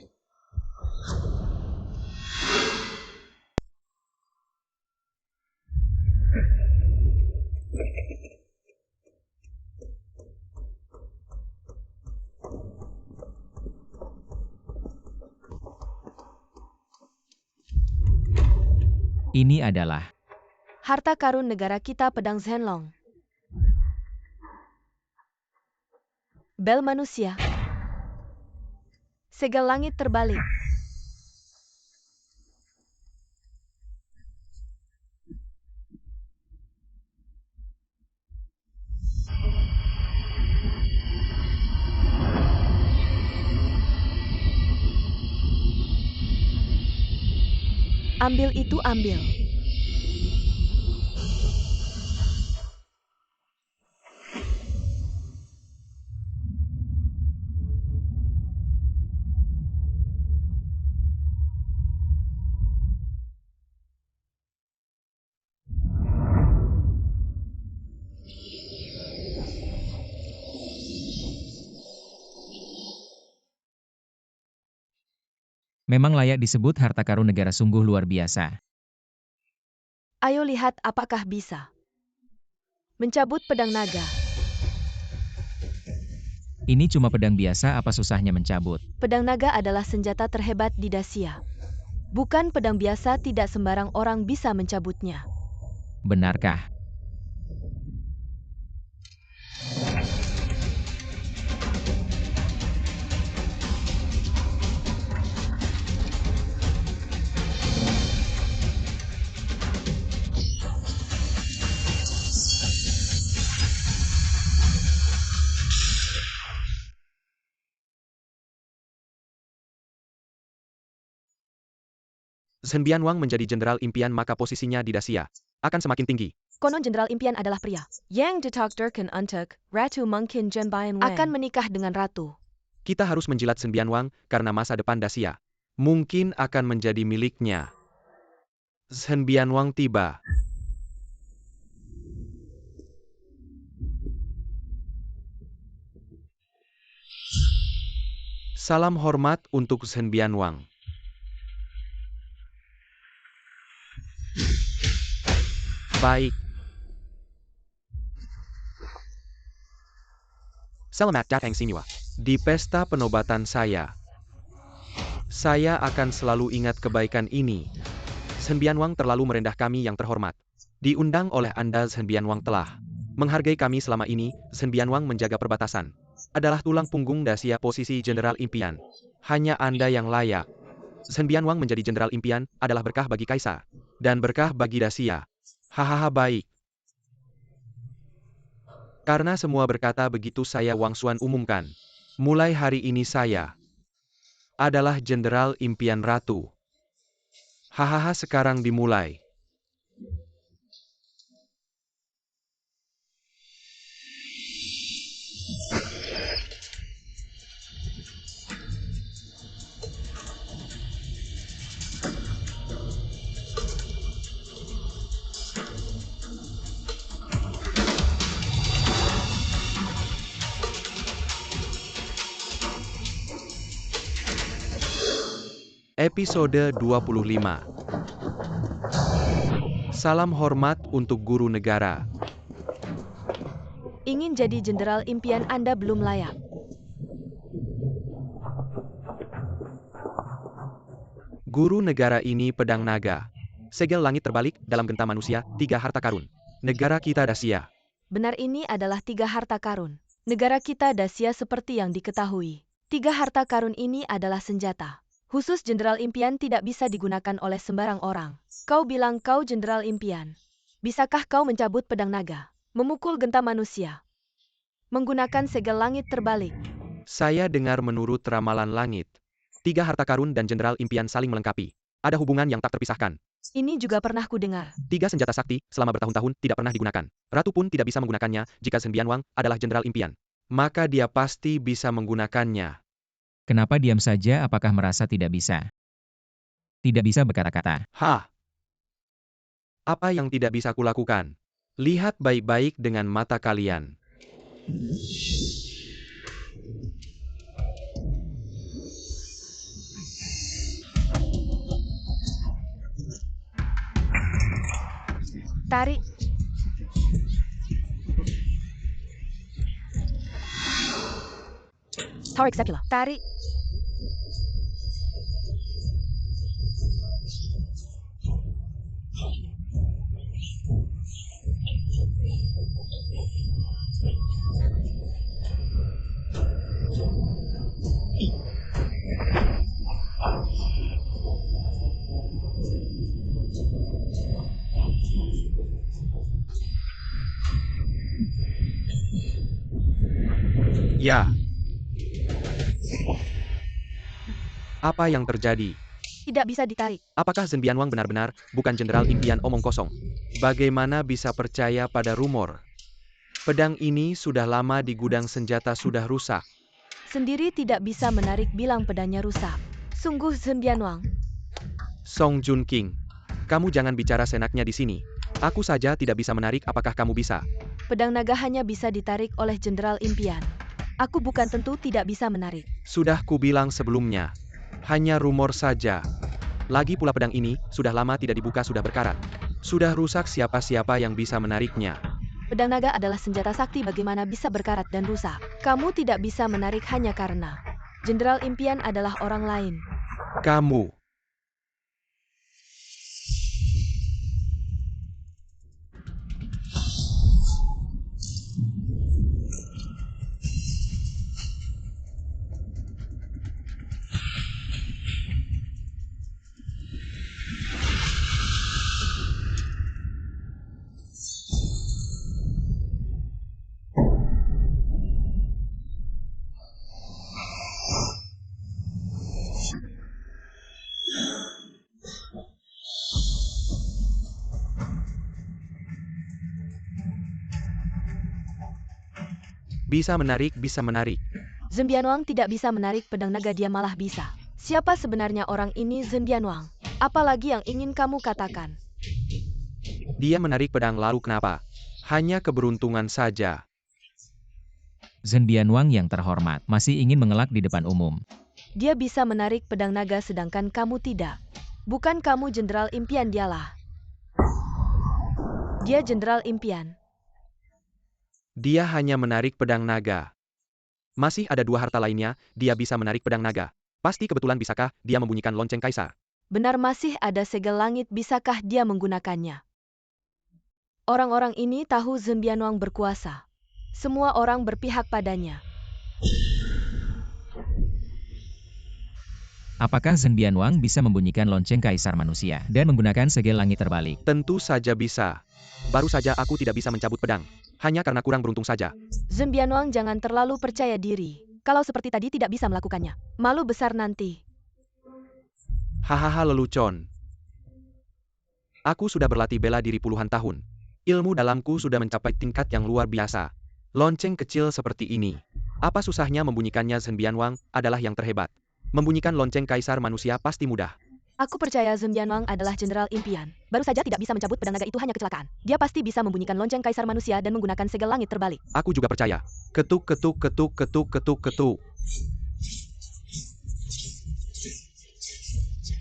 Ini adalah Harta karun negara kita, pedang Zhenlong. Bel manusia. Segel langit terbalik. Ambil itu, ambil. memang layak disebut harta karun negara sungguh luar biasa. Ayo lihat apakah bisa. Mencabut pedang naga. Ini cuma pedang biasa, apa susahnya mencabut? Pedang naga adalah senjata terhebat di Dacia. Bukan pedang biasa, tidak sembarang orang bisa mencabutnya. Benarkah? Zhen Bianwang menjadi jenderal impian maka posisinya di Dacia akan semakin tinggi. Konon jenderal impian adalah pria. Yang ditakdirkan untuk Ratu mungkin Zhen Bianwang akan menikah dengan ratu. Kita harus menjilat Zhen Bianwang karena masa depan Dacia mungkin akan menjadi miliknya. Zhen Bianwang tiba. Salam hormat untuk Zhen Bianwang. Baik. Selamat datang semua. Di pesta penobatan saya akan selalu ingat kebaikan ini. Zhen Bianwang terlalu merendah kami yang terhormat. Diundang oleh Anda, Zhen Bianwang telah menghargai kami selama ini. Zhen Bianwang menjaga perbatasan. Adalah tulang punggung Dacia, posisi jenderal impian. Hanya Anda yang layak. Zhen Bianwang menjadi jenderal impian adalah berkah bagi Kaisar dan berkah bagi Dacia. Hahaha, baik. Karena semua berkata begitu, saya Wang Xuan umumkan. Mulai hari ini saya adalah jenderal impian ratu. Hahaha, sekarang dimulai. Episode 25. Salam hormat untuk guru negara. Ingin jadi jenderal impian Anda belum layak. Guru negara ini pedang naga. Segel langit terbalik dalam genta manusia, 3 harta karun. Negara kita Dacia. Benar, ini adalah 3 harta karun. Negara kita Dacia seperti yang diketahui. 3 harta karun ini adalah senjata. Khusus Jenderal Impian tidak bisa digunakan oleh sembarang orang. Kau bilang kau Jenderal Impian. Bisakah kau mencabut pedang naga? Memukul genta manusia? Menggunakan segel langit terbalik? Saya dengar menurut ramalan langit. 3 harta karun dan Jenderal Impian saling melengkapi. Ada hubungan yang tak terpisahkan. Ini juga pernah kudengar. 3 senjata sakti, selama bertahun-tahun tidak pernah digunakan. Ratu pun tidak bisa menggunakannya jika Zhen Bianwang adalah Jenderal Impian. Maka dia pasti bisa menggunakannya. Kenapa diam saja? Apakah merasa tidak bisa? Tidak bisa berkata-kata. Hah? Apa yang tidak bisa kulakukan? Lihat baik-baik dengan mata kalian. Tarik. Tower Execula. Tarik. Ya. Apa yang terjadi? Tidak bisa ditarik. Apakah Zhen Bianwang benar-benar bukan Jenderal Impian omong kosong? Bagaimana bisa percaya pada rumor? Pedang ini sudah lama di gudang senjata sudah rusak. Sendiri tidak bisa menarik, bilang pedangnya rusak. Sungguh Zhen Bianwang. Song Jun King, kamu jangan bicara senaknya di sini. Aku saja tidak bisa menarik, apakah kamu bisa? Pedang naga hanya bisa ditarik oleh Jenderal Impian. Aku bukan tentu tidak bisa menarik. Sudah kubilang sebelumnya. Hanya rumor saja. Lagi pula pedang ini sudah lama tidak dibuka, sudah berkarat. Sudah rusak, siapa-siapa yang bisa menariknya. Pedang naga adalah senjata sakti, bagaimana bisa berkarat dan rusak? Kamu tidak bisa menarik hanya karena Jenderal Impian adalah orang lain. Kamu. Bisa menarik, bisa menarik. Zhen Bianwang tidak bisa menarik pedang naga, dia malah bisa. Siapa sebenarnya orang ini Zhen Bianwang? Apalagi yang ingin kamu katakan? Dia menarik pedang, lalu kenapa? Hanya keberuntungan saja. Zhen Bianwang yang terhormat masih ingin mengelak di depan umum. Dia bisa menarik pedang naga sedangkan kamu tidak. Bukan kamu Jenderal Impian, dialah. Dia Jenderal Impian. Dia hanya menarik pedang naga. Masih ada 2 harta lainnya, dia bisa menarik pedang naga. Pasti kebetulan, bisakah dia membunyikan lonceng kaisar? Benar, masih ada segel langit, bisakah dia menggunakannya? Orang-orang ini tahu Zhen Bianwang berkuasa. Semua orang berpihak padanya. Apakah Zhen Bianwang bisa membunyikan lonceng kaisar manusia dan menggunakan segel langit terbalik? Tentu saja bisa. Baru saja aku tidak bisa mencabut pedang. Hanya karena kurang beruntung saja. Zhen Bianwang jangan terlalu percaya diri. Kalau seperti tadi tidak bisa melakukannya. Malu besar nanti. Hahaha, lelucon. Aku sudah berlatih bela diri puluhan tahun. Ilmu dalamku sudah mencapai tingkat yang luar biasa. Lonceng kecil seperti ini. Apa susahnya membunyikannya? Zhen Bianwang adalah yang terhebat. Membunyikan lonceng kaisar manusia pasti mudah. Aku percaya Zhen Bianwang adalah Jenderal Impian. Baru saja tidak bisa mencabut pedang naga, itu hanya kecelakaan. Dia pasti bisa membunyikan lonceng kaisar manusia dan menggunakan segel langit terbalik. Aku juga percaya. Ketuk, ketuk, ketuk, ketuk, ketuk, ketuk.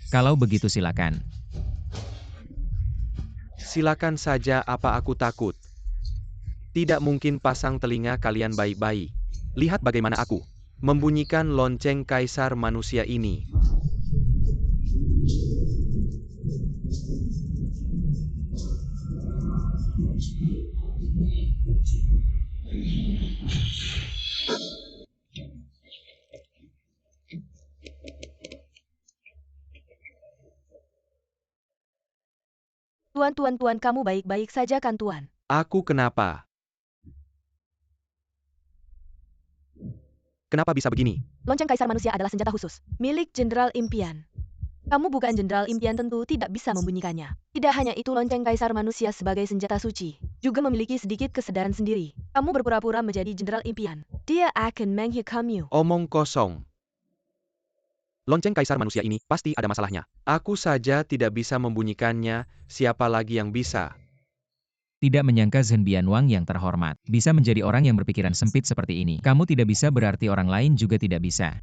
Kalau begitu silakan. Silakan saja, apa aku takut? Tidak mungkin, pasang telinga kalian baik-baik. Lihat bagaimana aku membunyikan lonceng kaisar manusia ini. Tuan, kamu baik-baik saja kan Tuan? Aku kenapa? Kenapa bisa begini? Lonceng Kaisar Manusia adalah senjata khusus, milik Jenderal Impian. Kamu bukan Jenderal Impian tentu tidak bisa membunyikannya. Tidak hanya itu, lonceng Kaisar Manusia sebagai senjata suci juga memiliki sedikit kesadaran sendiri. Kamu berpura-pura menjadi Jenderal Impian. Dia akan menghikammu. Omong kosong. Lonceng Kaisar Manusia ini pasti ada masalahnya. Aku saja tidak bisa membunyikannya, siapa lagi yang bisa? Tidak menyangka Zhen Bianwang yang terhormat bisa menjadi orang yang berpikiran sempit seperti ini. Kamu tidak bisa berarti orang lain juga tidak bisa.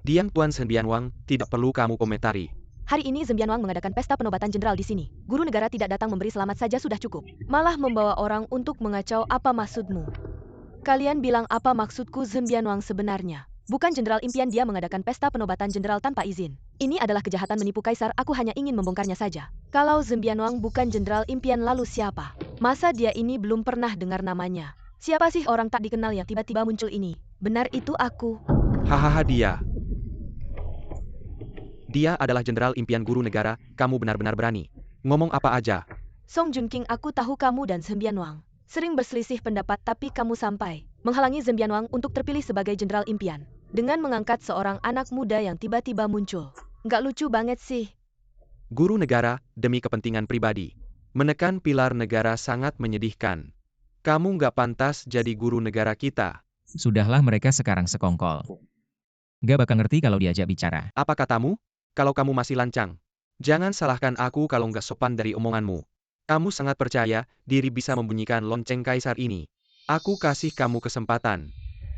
Diam Tuan Zhen Bianwang, tidak perlu kamu komentari. Hari ini Zhen Bianwang mengadakan pesta penobatan jenderal di sini. Guru negara tidak datang memberi selamat saja sudah cukup. Malah membawa orang untuk mengacau. Apa maksudmu? Kalian bilang apa maksudku Zhen Bianwang sebenarnya? Bukan Jenderal Impian, dia mengadakan pesta penobatan jenderal tanpa izin. Ini adalah kejahatan menipu kaisar, aku hanya ingin membongkarnya saja. Kalau Zhen Bianwang bukan Jenderal Impian lalu siapa? Masa dia ini belum pernah dengar namanya? Siapa sih orang tak dikenal yang tiba-tiba muncul ini? Benar itu aku. Hahaha dia. Dia adalah Jenderal Impian Guru Negara, kamu benar-benar berani. Ngomong apa aja. Song Junqing, aku tahu kamu dan Zhen Bianwang sering berselisih pendapat, tapi kamu sampai menghalangi Zhen Bianwang untuk terpilih sebagai Jenderal Impian dengan mengangkat seorang anak muda yang tiba-tiba muncul. Nggak lucu banget sih. Guru negara, demi kepentingan pribadi. Menekan pilar negara sangat menyedihkan. Kamu nggak pantas jadi guru negara kita. Sudahlah, mereka sekarang sekongkol. Gak bakal ngerti kalau diajak bicara. Apa katamu? Kalau kamu masih lancang. Jangan salahkan aku kalau nggak sopan dari omonganmu. Kamu sangat percaya diri bisa membunyikan lonceng kaisar ini. Aku kasih kamu kesempatan.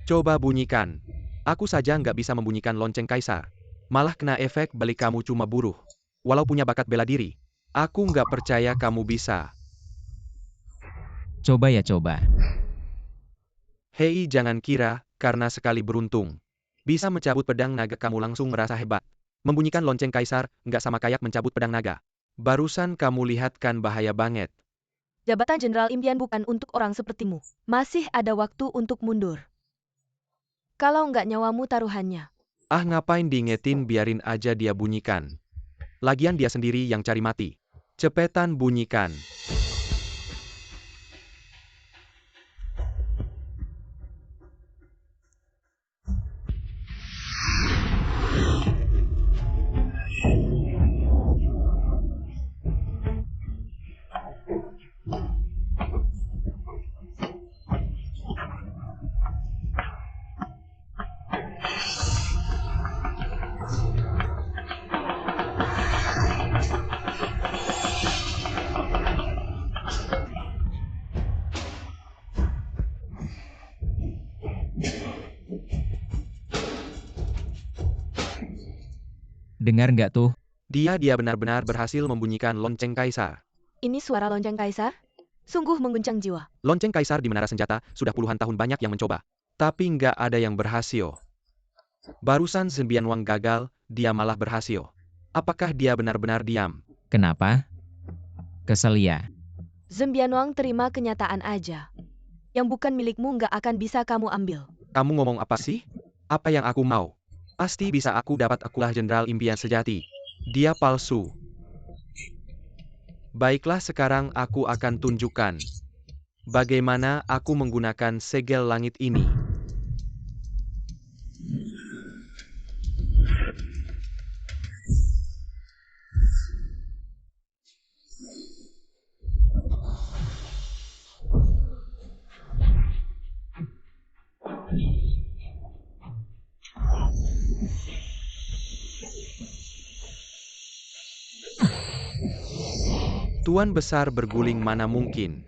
Coba bunyikan. Aku saja nggak bisa membunyikan lonceng kaisar. Malah kena efek balik kamu cuma buruh. Walau punya bakat bela diri. Aku nggak percaya kamu bisa. Coba ya coba. Hei, jangan kira, karena sekali beruntung. Bisa mencabut pedang naga kamu langsung merasa hebat. Membunyikan lonceng kaisar, nggak sama kayak mencabut pedang naga. Barusan kamu lihat kan bahaya banget. Jabatan Jenderal Impian bukan untuk orang sepertimu. Masih ada waktu untuk mundur. Kalau nggak nyawamu taruhannya. Ah, ngapain diingetin, biarin aja dia bunyikan. Lagian dia sendiri yang cari mati. Cepetan bunyikan. Dengar nggak tuh? Dia benar-benar berhasil membunyikan lonceng kaisar. Ini suara lonceng kaisar? Sungguh mengguncang jiwa. Lonceng kaisar di Menara Senjata sudah puluhan tahun banyak yang mencoba. Tapi nggak ada yang berhasil. Barusan Zhen Bianwang gagal, dia malah berhasil. Apakah dia benar-benar diam? Kenapa? Kesel ya? Zhen Bianwang, terima kenyataan aja. Yang bukan milikmu nggak akan bisa kamu ambil. Kamu ngomong apa sih? Apa yang aku mau? Pasti bisa aku dapat, akulah Jenderal Impian sejati. Dia palsu. Baiklah, sekarang aku akan tunjukkan bagaimana aku menggunakan segel langit ini. Tuan besar berguling, mana mungkin.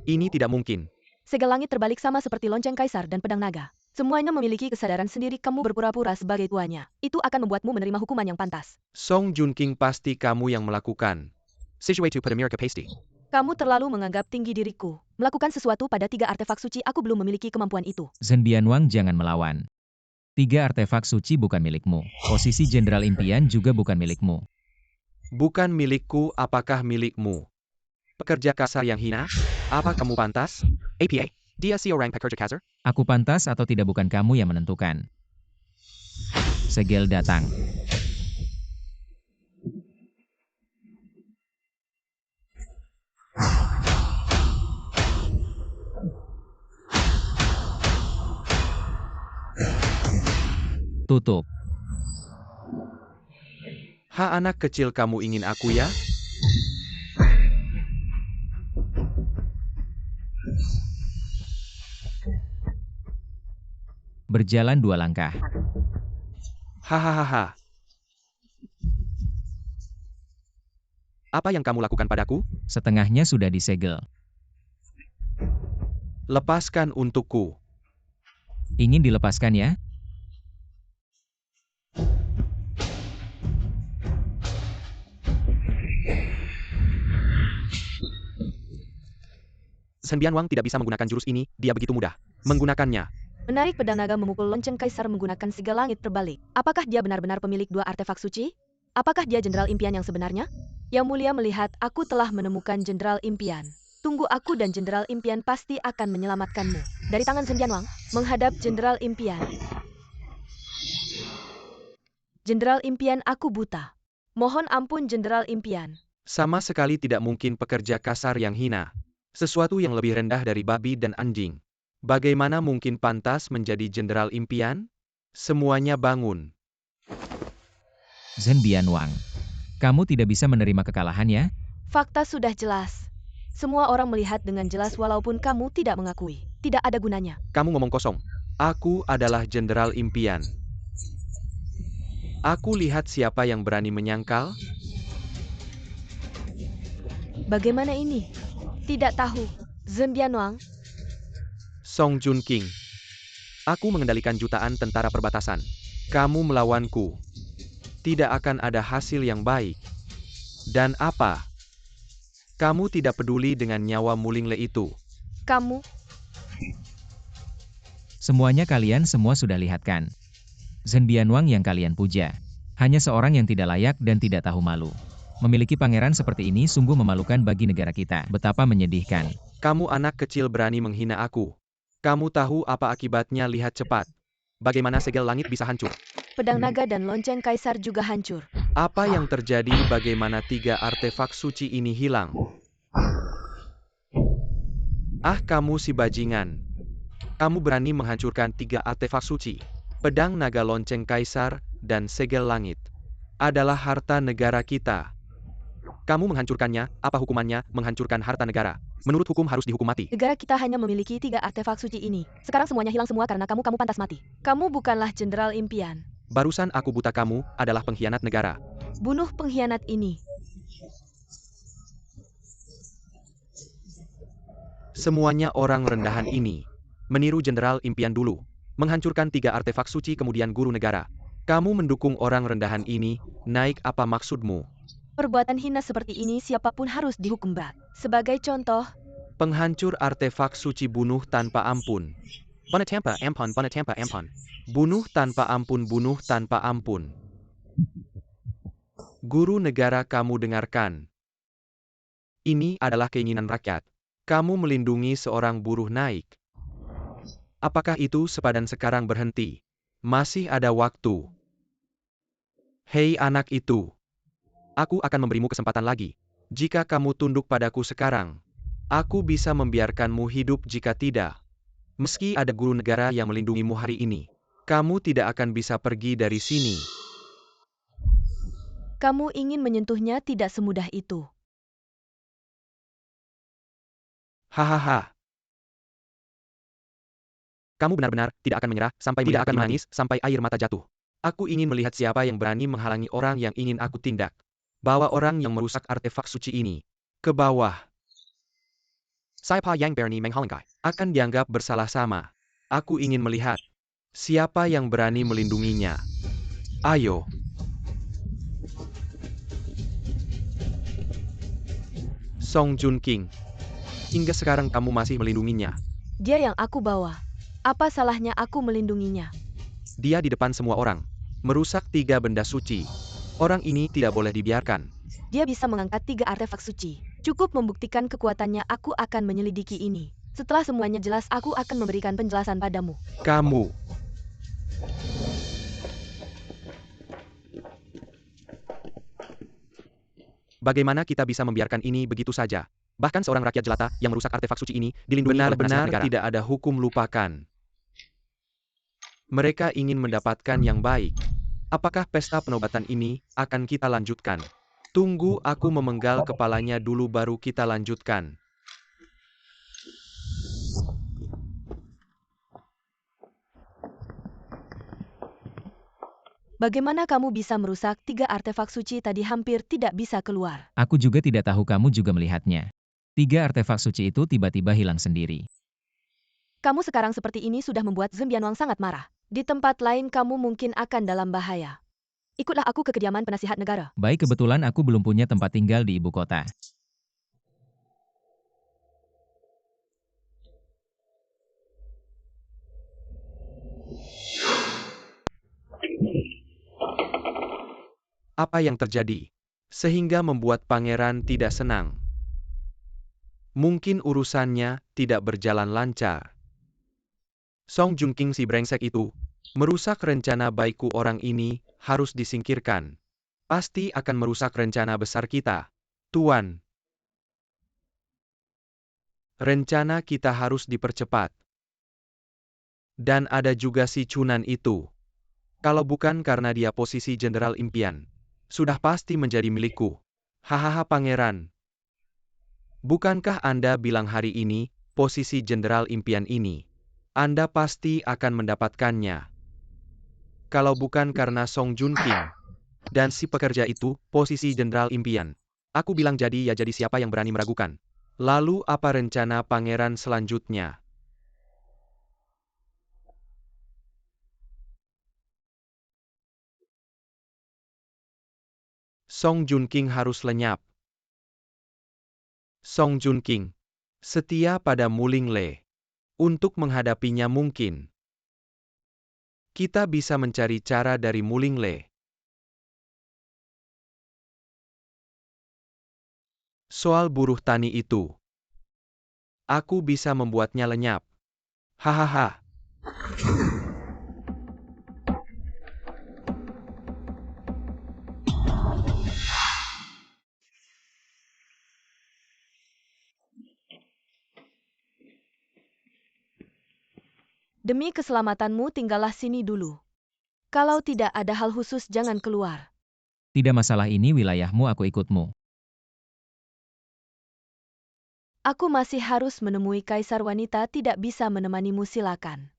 Ini tidak mungkin. Segel langit terbalik sama seperti lonceng kaisar dan pedang naga. Semuanya memiliki kesadaran sendiri, kamu berpura-pura sebagai tuannya. Itu akan membuatmu menerima hukuman yang pantas. Song Junqing, pasti kamu yang melakukan. Situate to put a mirror capacity. Kamu terlalu menganggap tinggi diriku. Melakukan sesuatu pada 3 artefak suci, aku belum memiliki kemampuan itu. Zhen Bianwang, jangan melawan. 3 artefak suci bukan milikmu. Posisi Jenderal Impian juga bukan milikmu. Bukan milikku, apakah milikmu? Pekerja kasar yang hina? Apa kamu pantas? APA. Dia seorang pekerja kasar? Aku pantas atau tidak bukan kamu yang menentukan. Segel datang. Tutup. Ha, anak kecil, kamu ingin aku ya? Berjalan 2 langkah. Hahaha. Apa yang kamu lakukan padaku? Setengahnya sudah disegel. Lepaskan untukku. Ingin dilepaskan ya? Zhen Bianwang tidak bisa menggunakan jurus ini, dia begitu mudah menggunakannya. Menarik pedang naga memukul lonceng kaisar menggunakan segel langit terbalik. Apakah dia benar-benar pemilik 2 artefak suci? Apakah dia Jenderal Impian yang sebenarnya? Yang Mulia melihat, aku telah menemukan Jenderal Impian. Tunggu, aku dan Jenderal Impian pasti akan menyelamatkanmu. Dari tangan Zhen Bianwang, menghadap Jenderal Impian. Jenderal Impian, aku buta. Mohon ampun Jenderal Impian. Sama sekali tidak mungkin pekerja kasar yang hina. Sesuatu yang lebih rendah dari babi dan anjing. Bagaimana mungkin pantas menjadi Jenderal Impian? Semuanya bangun. Zhen Bianwang. Kamu tidak bisa menerima kekalahan ya? Fakta sudah jelas. Semua orang melihat dengan jelas walaupun kamu tidak mengakui. Tidak ada gunanya. Kamu ngomong kosong. Aku adalah Jenderal Impian. Aku lihat siapa yang berani menyangkal. Bagaimana ini? Tidak tahu. Zhen Bianwang. Song Junqing. Aku mengendalikan jutaan tentara perbatasan. Kamu melawanku. Tidak akan ada hasil yang baik. Dan apa? Kamu tidak peduli dengan nyawa Mulingle itu. Kamu. Semuanya kalian semua sudah lihat kan? Zhen Bianwang yang kalian puja. Hanya seorang yang tidak layak dan tidak tahu malu. Memiliki pangeran seperti ini sungguh memalukan bagi negara kita. Betapa menyedihkan. Kamu anak kecil berani menghina aku. Kamu tahu apa akibatnya, lihat cepat. Bagaimana segel langit bisa hancur? Pedang naga dan lonceng kaisar juga hancur. Apa yang terjadi? Bagaimana 3 artefak suci ini hilang? Ah, kamu si bajingan. Kamu berani menghancurkan 3 artefak suci. Pedang naga, lonceng kaisar, dan segel langit. Adalah harta negara kita. Kamu menghancurkannya, apa hukumannya? Menghancurkan harta negara. Menurut hukum harus dihukum mati. Negara kita hanya memiliki 3 artefak suci ini. Sekarang semuanya hilang semua karena kamu pantas mati. Kamu bukanlah Jenderal Impian. Barusan aku buta, kamu adalah pengkhianat negara. Bunuh pengkhianat ini. Semuanya orang rendahan ini. Meniru Jenderal Impian dulu. Menghancurkan 3 artefak suci kemudian guru negara. Kamu mendukung orang rendahan ini, naik apa maksudmu? Perbuatan hina seperti ini siapapun harus dihukum berat. Sebagai contoh, Penghancur artefak suci, bunuh tanpa ampun. Bonatampa ampun, bonatampa ampun. Bunuh tanpa ampun, bunuh tanpa ampun. Guru negara, kamu dengarkan. Ini adalah keinginan rakyat. Kamu melindungi seorang buruh naik. Apakah itu sepadan? Sekarang berhenti. Masih ada waktu. Hei anak itu. Aku akan memberimu kesempatan lagi. Jika kamu tunduk padaku sekarang, aku bisa membiarkanmu hidup. Jika tidak, meski ada guru negara yang melindungimu hari ini, kamu tidak akan bisa pergi dari sini. kamu ingin menyentuhnya tidak semudah itu. Hahaha. Kamu benar-benar tidak akan menyerah sampai tidak akan menangis sampai air mata jatuh. Aku ingin melihat siapa yang berani menghalangi orang yang ingin aku tindak. Bawa orang yang merusak artefak suci ini ke bawah. Siapa yang berani menghalangkai akan dianggap bersalah sama. Aku ingin melihat siapa yang berani melindunginya. Ayo. Song Junqing. Hingga sekarang kamu masih melindunginya. Dia yang aku bawa. Apa salahnya aku melindunginya? Dia di depan semua orang. Merusak 3 benda suci. Orang ini tidak boleh dibiarkan. Dia bisa mengangkat 3 artefak suci. Cukup membuktikan kekuatannya, aku akan menyelidiki ini. Setelah semuanya jelas, aku akan memberikan penjelasan padamu. Kamu. Bagaimana kita bisa membiarkan ini begitu saja? Bahkan seorang rakyat jelata yang merusak artefak suci ini dilindungi oleh penasihat negara. Benar-benar tidak ada hukum, lupakan. Mereka ingin mendapatkan yang baik. Apakah pesta penobatan ini akan kita lanjutkan? Tunggu, aku memenggal kepalanya dulu baru kita lanjutkan. Bagaimana kamu bisa merusak 3 artefak suci tadi hampir tidak bisa keluar? Aku juga tidak tahu, kamu juga melihatnya. 3 artefak suci itu tiba-tiba hilang sendiri. Kamu sekarang seperti ini sudah membuat Zhen Bianwang sangat marah. Di tempat lain kamu mungkin akan dalam bahaya. Ikutlah aku ke kediaman penasihat negara. Baik, kebetulan aku belum punya tempat tinggal di ibu kota. Apa yang terjadi? Sehingga membuat pangeran tidak senang. Mungkin urusannya tidak berjalan lancar. Song Junkling si brengsek itu, merusak rencana baikku. Orang ini harus disingkirkan. Pasti akan merusak rencana besar kita. Tuan. Rencana kita harus dipercepat. Dan ada juga si Cunan itu. Kalau bukan karena dia posisi Jenderal Impian, sudah pasti menjadi milikku. Hahaha pangeran. Bukankah Anda bilang hari ini, posisi Jenderal Impian ini, Anda pasti akan mendapatkannya. Kalau bukan karena Song Junkling dan si pekerja itu, posisi Jenderal Impian. Aku bilang jadi ya jadi, siapa yang berani meragukan. Lalu apa rencana pangeran selanjutnya? Song Junkling harus lenyap. Song Junkling setia pada Mu Linglei. Untuk menghadapinya mungkin kita bisa mencari cara dari Mu Linglei. Soal buruh tani itu, aku bisa membuatnya lenyap. Hahaha. Demi keselamatanmu tinggallah sini dulu. Kalau tidak ada hal khusus jangan keluar. Tidak masalah, ini wilayahmu, aku ikutmu. Aku masih harus menemui kaisar wanita, tidak bisa menemanimu, silakan.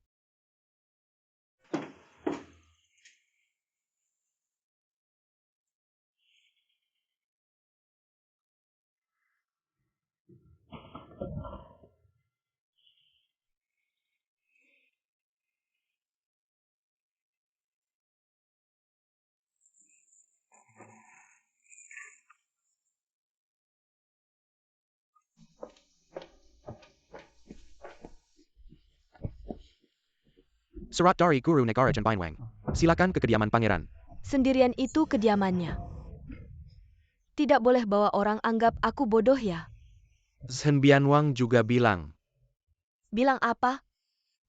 Surat dari Guru Negara Zhen Bianwang. Silakan ke kediaman pangeran. Sendirian itu kediamannya. Tidak boleh bawa orang, anggap aku bodoh ya. Zhen Bianwang juga bilang. Bilang apa?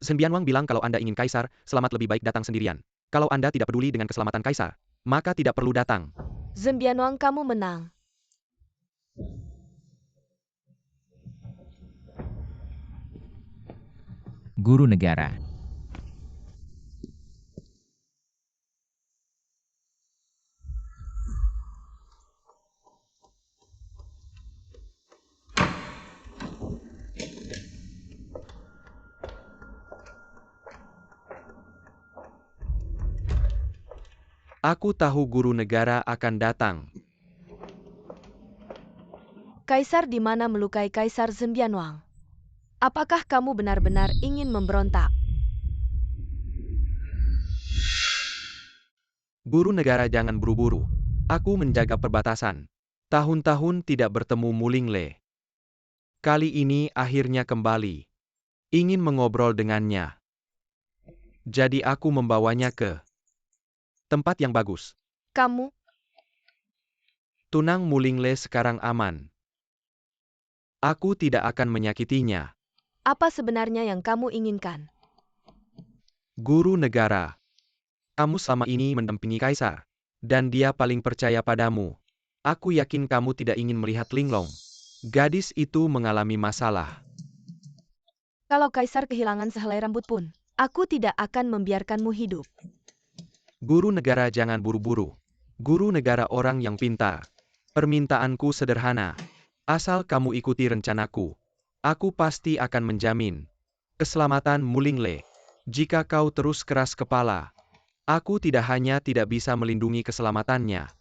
Zhen Bianwang bilang kalau Anda ingin kaisar, selamat lebih baik datang sendirian. Kalau Anda tidak peduli dengan keselamatan kaisar, maka tidak perlu datang. Zhen Bianwang, kamu menang. Guru negara. Aku tahu guru negara akan datang. Kaisar di mana melukai Kaisar Zhen Bianwang? Apakah kamu benar-benar ingin memberontak? Guru negara, jangan buru-buru. Aku menjaga perbatasan. Tahun-tahun tidak bertemu Mu Linglei. Kali ini akhirnya kembali. Ingin mengobrol dengannya. Jadi aku membawanya ke tempat yang bagus. Kamu? Tunang Mu Linglei sekarang aman. Aku tidak akan menyakitinya. Apa sebenarnya yang kamu inginkan? Guru negara, kamu selama ini mendampingi Kaisar, dan dia paling percaya padamu. Aku yakin kamu tidak ingin melihat Linglong. Gadis itu mengalami masalah. Kalau Kaisar kehilangan sehelai rambut pun, aku tidak akan membiarkanmu hidup. Guru negara jangan buru-buru. Guru negara orang yang pintar. Permintaanku sederhana. Asal kamu ikuti rencanaku, aku pasti akan menjamin keselamatan Mulingle. Jika kau terus keras kepala, aku tidak hanya tidak bisa melindungi keselamatannya,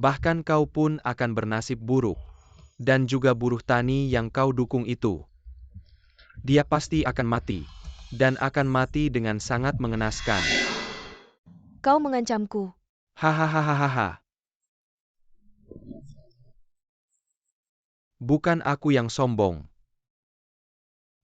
bahkan kau pun akan bernasib buruk. Dan juga buruh tani yang kau dukung itu. Dia pasti akan mati. Dan akan mati dengan sangat mengenaskan. Kau mengancamku. Hahaha. Bukan aku yang sombong.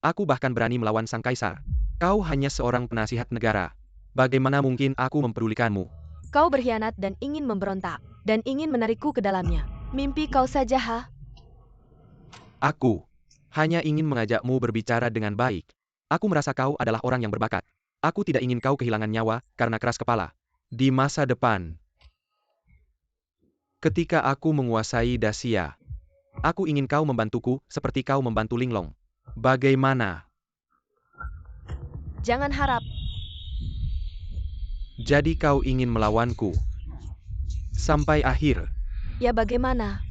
Aku bahkan berani melawan sang kaisar. Kau hanya seorang penasihat negara. Bagaimana mungkin aku mempedulikanmu? Kau berkhianat dan ingin memberontak, dan ingin menarikku ke dalamnya. Mimpi kau saja, ha? Aku hanya ingin mengajakmu berbicara dengan baik. Aku merasa kau adalah orang yang berbakat. Aku tidak ingin kau kehilangan nyawa karena keras kepala. Di masa depan, ketika aku menguasai Dacia, aku ingin kau membantuku seperti kau membantu Linglong. Bagaimana? Jangan harap. Jadi kau ingin melawanku sampai akhir? Ya bagaimana?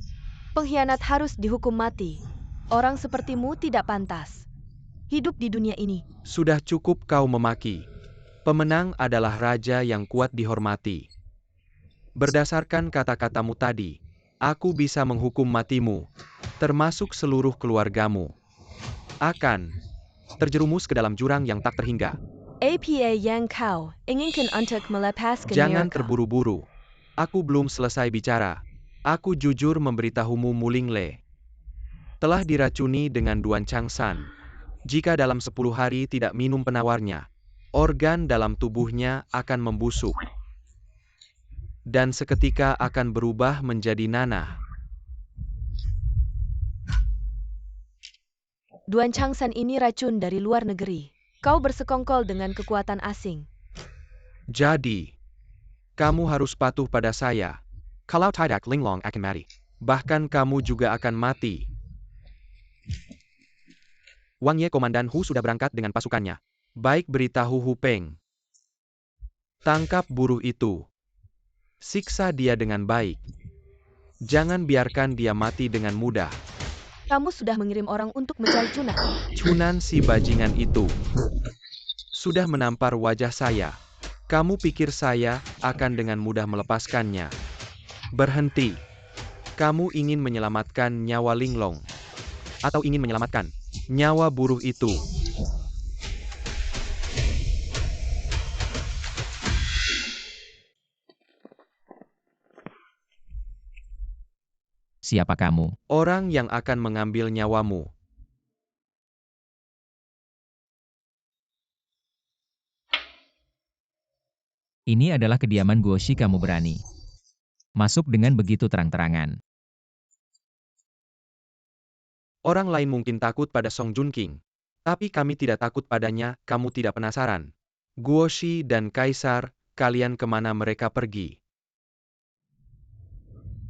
Pengkhianat harus dihukum mati. Orang sepertimu tidak pantas hidup di dunia ini. Sudah cukup kau memaki. Pemenang adalah raja yang kuat dihormati. Berdasarkan kata-katamu tadi, aku bisa menghukum matimu, termasuk seluruh keluargamu. Akan terjerumus ke dalam jurang yang tak terhingga. Apa yang kau inginkan untuk melepaskan Jangan mereka? terburu-buru. Aku belum selesai bicara. Aku jujur memberitahumu Mulingle telah diracuni dengan Duan Changsan. Jika dalam 10 hari tidak minum penawarnya, organ dalam tubuhnya akan membusuk. Dan seketika akan berubah menjadi nanah. Duan Changsan ini racun dari luar negeri. Kau bersekongkol dengan kekuatan asing. Jadi, kamu harus patuh pada saya. Kalau tidak Linglong akan mati. Bahkan kamu juga akan mati. Wang Ye Komandan Hu sudah berangkat dengan pasukannya. Baik, beritahu Hu Peng. Tangkap buruh itu. Siksa dia dengan baik. Jangan biarkan dia mati dengan mudah. Kamu sudah mengirim orang untuk mencari Cunan. Cunan si bajingan itu sudah menampar wajah saya. Kamu pikir saya akan dengan mudah melepaskannya? Berhenti. Kamu ingin menyelamatkan nyawa Linglong? Atau ingin menyelamatkan nyawa buruh itu? Siapa kamu? Orang yang akan mengambil nyawamu. Ini adalah kediaman Guoshi, kamu berani masuk dengan begitu terang-terangan. Orang lain mungkin takut pada Song Junqing. Tapi kami tidak takut padanya, kamu tidak penasaran. Guoshi dan Kaisar, kalian kemana mereka pergi?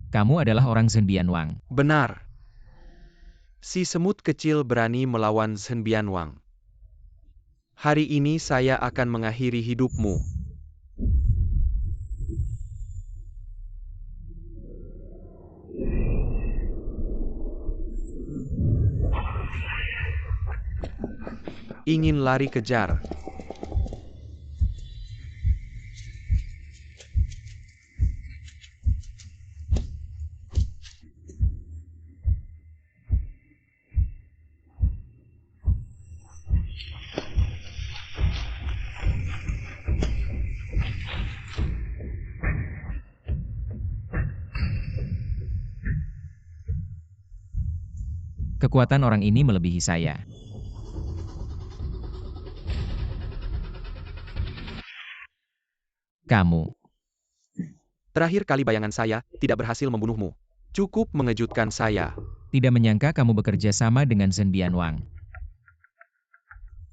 Kamu adalah orang Zhen Bianwang. Benar. Si semut kecil berani melawan Zhen Bianwang. Hari ini saya akan mengakhiri hidupmu. Ingin lari kejar. Kekuatan orang ini melebihi saya. Kamu. Terakhir kali bayangan saya tidak berhasil membunuhmu. Cukup mengejutkan saya. Tidak menyangka kamu bekerja sama dengan Zhen Bianwang.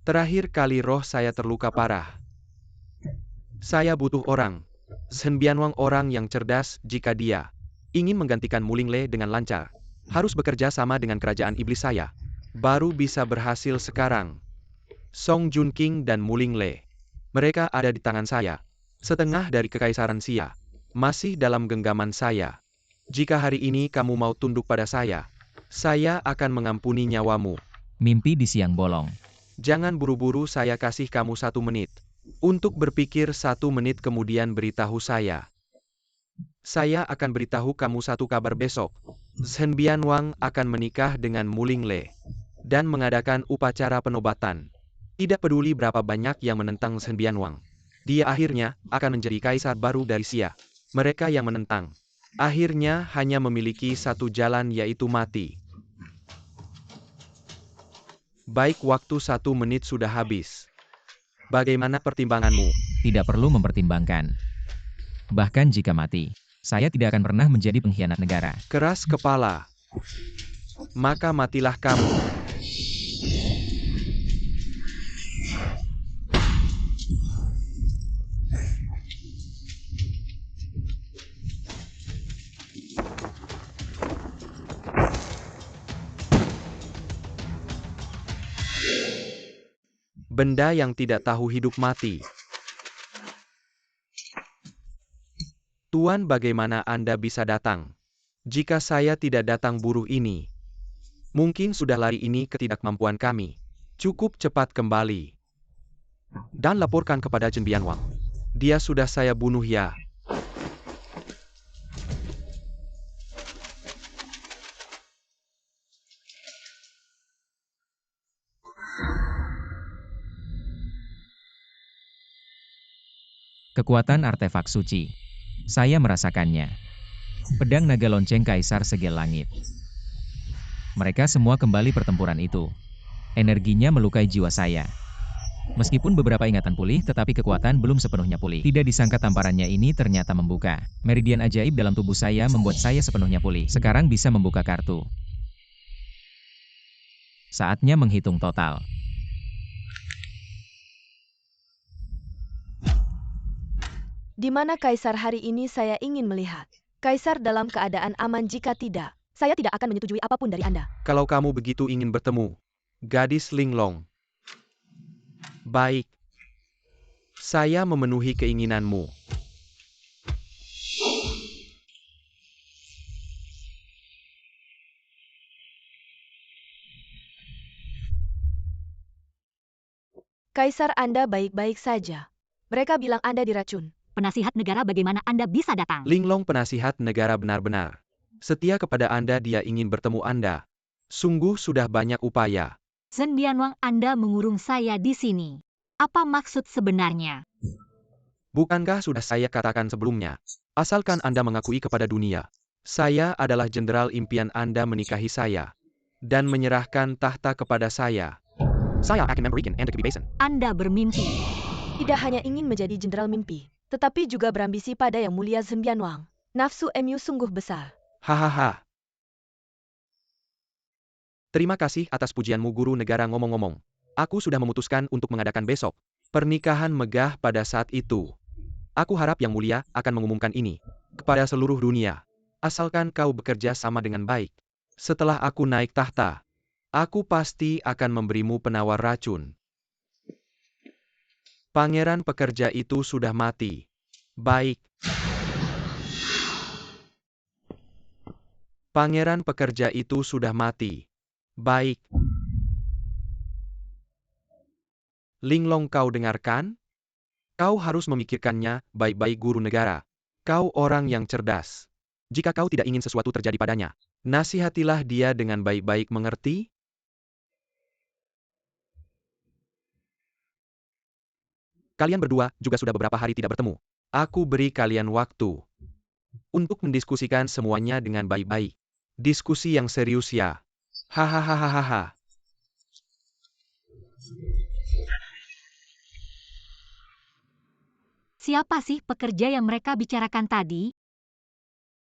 Terakhir kali roh saya terluka parah. Saya butuh orang. Zhen Bianwang orang yang cerdas jika dia ingin menggantikan Mu Lingle dengan lancar. Harus bekerja sama dengan kerajaan iblis saya. Baru bisa berhasil sekarang. Song Junqing dan Mu Lingle. Mereka ada di tangan saya. Setengah dari kekaisaran Xia. Masih dalam genggaman saya. Jika hari ini kamu mau tunduk pada saya akan mengampuni nyawamu. Mimpi di siang bolong. Jangan buru-buru, saya kasih kamu 1 menit. Untuk berpikir 1 menit kemudian beritahu saya. Saya akan beritahu kamu 1 kabar besok. Zhen Bianwang akan menikah dengan Mu Lingle. Dan mengadakan upacara penobatan. Tidak peduli berapa banyak yang menentang Zhen Bianwang. Dia akhirnya akan menjadi kaisar baru dari Xia. Mereka yang menentang akhirnya hanya memiliki 1 jalan, yaitu mati. Baik, waktu 1 menit sudah habis. Bagaimana pertimbanganmu? Tidak perlu mempertimbangkan. Bahkan jika mati, saya tidak akan pernah menjadi pengkhianat negara. Keras kepala. Maka matilah kamu. Benda yang tidak tahu hidup mati. Tuan, bagaimana Anda bisa datang? Jika saya tidak datang buruh ini, mungkin sudah lari ini ketidakmampuan kami. Cukup cepat kembali. Dan laporkan kepada Zhen Bianwang. Dia sudah saya bunuh ya. Kekuatan artefak suci. Saya merasakannya. Pedang naga lonceng kaisar segel langit. Mereka semua kembali pertempuran itu. Energinya melukai jiwa saya. Meskipun beberapa ingatan pulih, tetapi kekuatan belum sepenuhnya pulih. Tidak disangka tamparannya ini ternyata membuka. Meridian ajaib dalam tubuh saya membuat saya sepenuhnya pulih. Sekarang bisa membuka kartu. Saatnya menghitung total. Di mana kaisar hari ini saya ingin melihat. Kaisar dalam keadaan aman, jika tidak, saya tidak akan menyetujui apapun dari Anda. Kalau kamu begitu ingin bertemu, gadis linglong. Baik. Saya memenuhi keinginanmu. Kaisar, Anda baik-baik saja. Mereka bilang Anda diracun. Penasihat negara, bagaimana Anda bisa datang? Linglong penasihat negara benar-benar setia kepada Anda, dia ingin bertemu Anda. Sungguh sudah banyak upaya. Zhen Bianwang, Anda mengurung saya di sini. Apa maksud sebenarnya? Bukankah sudah saya katakan sebelumnya? Asalkan Anda mengakui kepada dunia, saya adalah jenderal impian Anda menikahi saya. Dan menyerahkan tahta kepada saya. Saya akan memberikan Anda kebebasan. Anda bermimpi. Tidak hanya ingin menjadi jenderal mimpi, tetapi juga berambisi pada Yang Mulia Zhen Bianwang. Nafsu MU sungguh besar. Hahaha. Terima kasih atas pujianmu, guru negara. Ngomong-ngomong, aku sudah memutuskan untuk mengadakan besok pernikahan megah pada saat itu. Aku harap Yang Mulia akan mengumumkan ini kepada seluruh dunia. Asalkan kau bekerja sama dengan baik. Setelah aku naik tahta, aku pasti akan memberimu penawar racun. Pangeran pekerja itu sudah mati. Baik. Pangeran pekerja itu sudah mati. Baik. Linglong, kau dengarkan? Kau harus memikirkannya baik-baik, guru negara. Kau orang yang cerdas. Jika kau tidak ingin sesuatu terjadi padanya, nasihatilah dia dengan baik-baik, mengerti? Kalian berdua juga sudah beberapa hari tidak bertemu. Aku beri kalian waktu untuk mendiskusikan semuanya dengan baik-baik. Diskusi yang serius ya. Hahaha. Siapa sih pekerja yang mereka bicarakan tadi?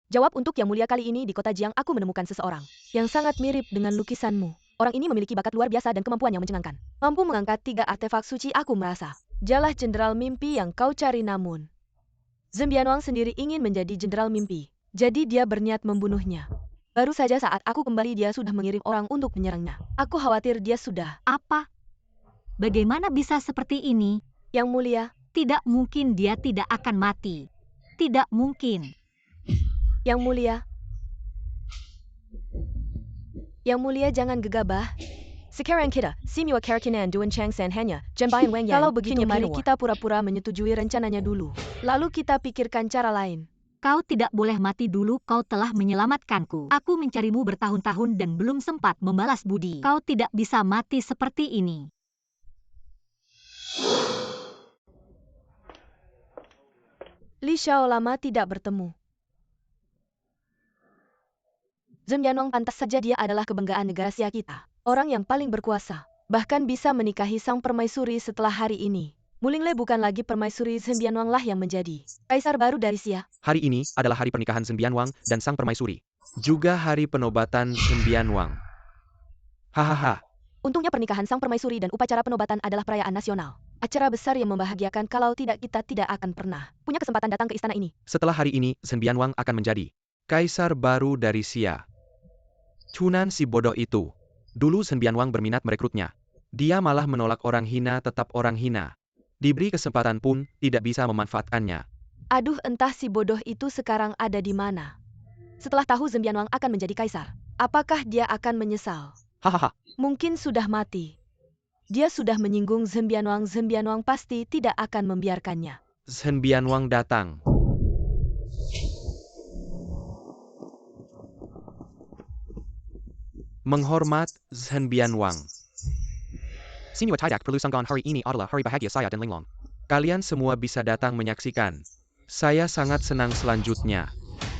Jawab. Untuk Yang Mulia, kali ini di kota Jiang aku menemukan seseorang yang sangat mirip dengan lukisanmu. Orang ini memiliki bakat luar biasa dan kemampuan yang mencengangkan. Mampu mengangkat 3 artefak suci, aku merasa. Dialah jenderal mimpi yang kau cari, namun Zhen Bianwang sendiri ingin menjadi jenderal mimpi. Jadi dia berniat membunuhnya. Baru saja saat aku kembali dia sudah mengirim orang untuk menyerangnya. Aku khawatir dia sudah. Apa? Bagaimana bisa seperti ini? Yang Mulia, Tidak mungkin dia tidak akan mati. Tidak mungkin. Yang Mulia. Yang Mulia, jangan gegabah. Sekarang kita, Simua Karakinan Duan Chang San hanya, Jembayan Wang Yang. Kalau begitu mari kita pura-pura menyetujui rencananya dulu. Lalu kita pikirkan cara lain. Kau tidak boleh mati dulu, kau telah menyelamatkanku. Aku mencarimu bertahun-tahun dan belum sempat membalas budi. Kau tidak bisa mati seperti ini. Li Xiao lama tidak bertemu. Zhen Bianwang pantas saja, dia adalah kebanggaan negara Xia kita. Orang yang paling berkuasa. Bahkan bisa menikahi sang permaisuri setelah hari ini. Mulingle bukan lagi permaisuri, Zhen Bianwang lah yang menjadi kaisar baru dari Xia. Hari ini adalah hari pernikahan Zhen Bianwang dan sang permaisuri. Juga hari penobatan Zhen Bianwang. Hahaha. Untungnya pernikahan sang permaisuri dan upacara penobatan adalah perayaan nasional. Acara besar yang membahagiakan, kalau tidak kita tidak akan pernah punya kesempatan datang ke istana ini. Setelah hari ini, Zhen Bianwang akan menjadi kaisar baru dari Xia. Cunan si bodoh itu. Dulu Zhen Bianwang berminat merekrutnya. Dia malah menolak, orang hina tetap orang hina. Diberi kesempatan pun tidak bisa memanfaatkannya. Aduh, entah si bodoh itu sekarang ada di mana. Setelah tahu Zhen Bianwang akan menjadi kaisar, apakah dia akan menyesal? Hahaha. Mungkin sudah mati. Dia sudah menyinggung Zhen Bianwang. Zhen Bianwang pasti tidak akan membiarkannya. Zhen Bianwang datang. Menghormat Zhen Bianwang. Sinua tidak perlu sanggahan, hari ini adalah hari bahagia saya dan Linglong. Kalian semua bisa datang menyaksikan. Saya sangat senang selanjutnya.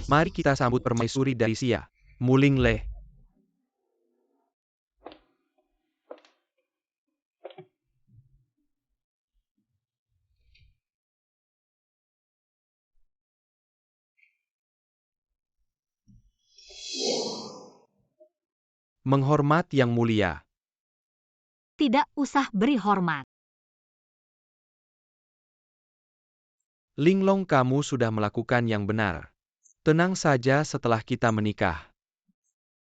Mari kita sambut permaisuri dari Xia, Mulingle. Menghormat Yang Mulia. Tidak usah beri hormat. Linglong, kamu sudah melakukan yang benar. Tenang saja, setelah kita menikah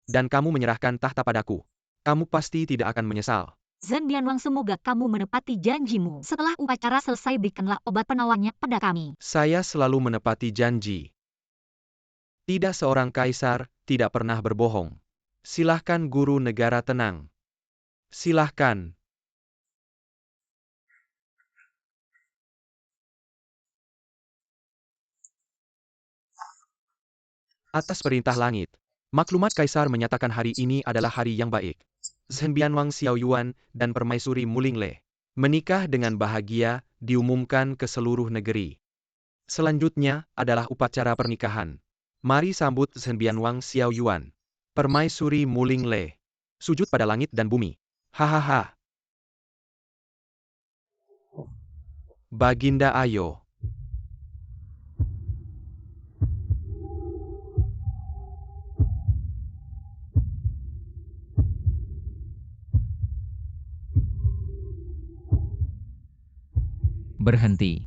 dan kamu menyerahkan tahta padaku, kamu pasti tidak akan menyesal. Zhen Bianwang, semoga kamu menepati janjimu. Setelah upacara selesai, berikanlah obat penawarnya pada kami. Saya selalu menepati janji. Tidak seorang kaisar tidak pernah berbohong. Silahkan guru negara tenang. Silahkan. Atas perintah langit, maklumat kaisar menyatakan hari ini adalah hari yang baik. Zhen Bianwang Xiao Yuan dan permaisuri Mulingle menikah dengan bahagia, diumumkan ke seluruh negeri. Selanjutnya adalah upacara pernikahan. Mari sambut Zhen Bianwang Xiao Yuan, permaisuri Mulingle. Sujud pada langit dan bumi. Hahaha. Baginda, ayo. Berhenti.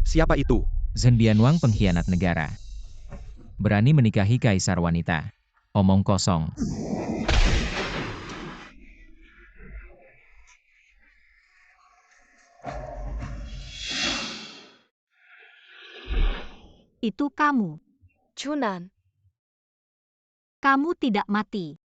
Siapa itu? Zhen Bianwang, pengkhianat negara. Berani menikahi kaisar wanita. Omong kosong. Itu kamu. Cunan. Kamu tidak mati.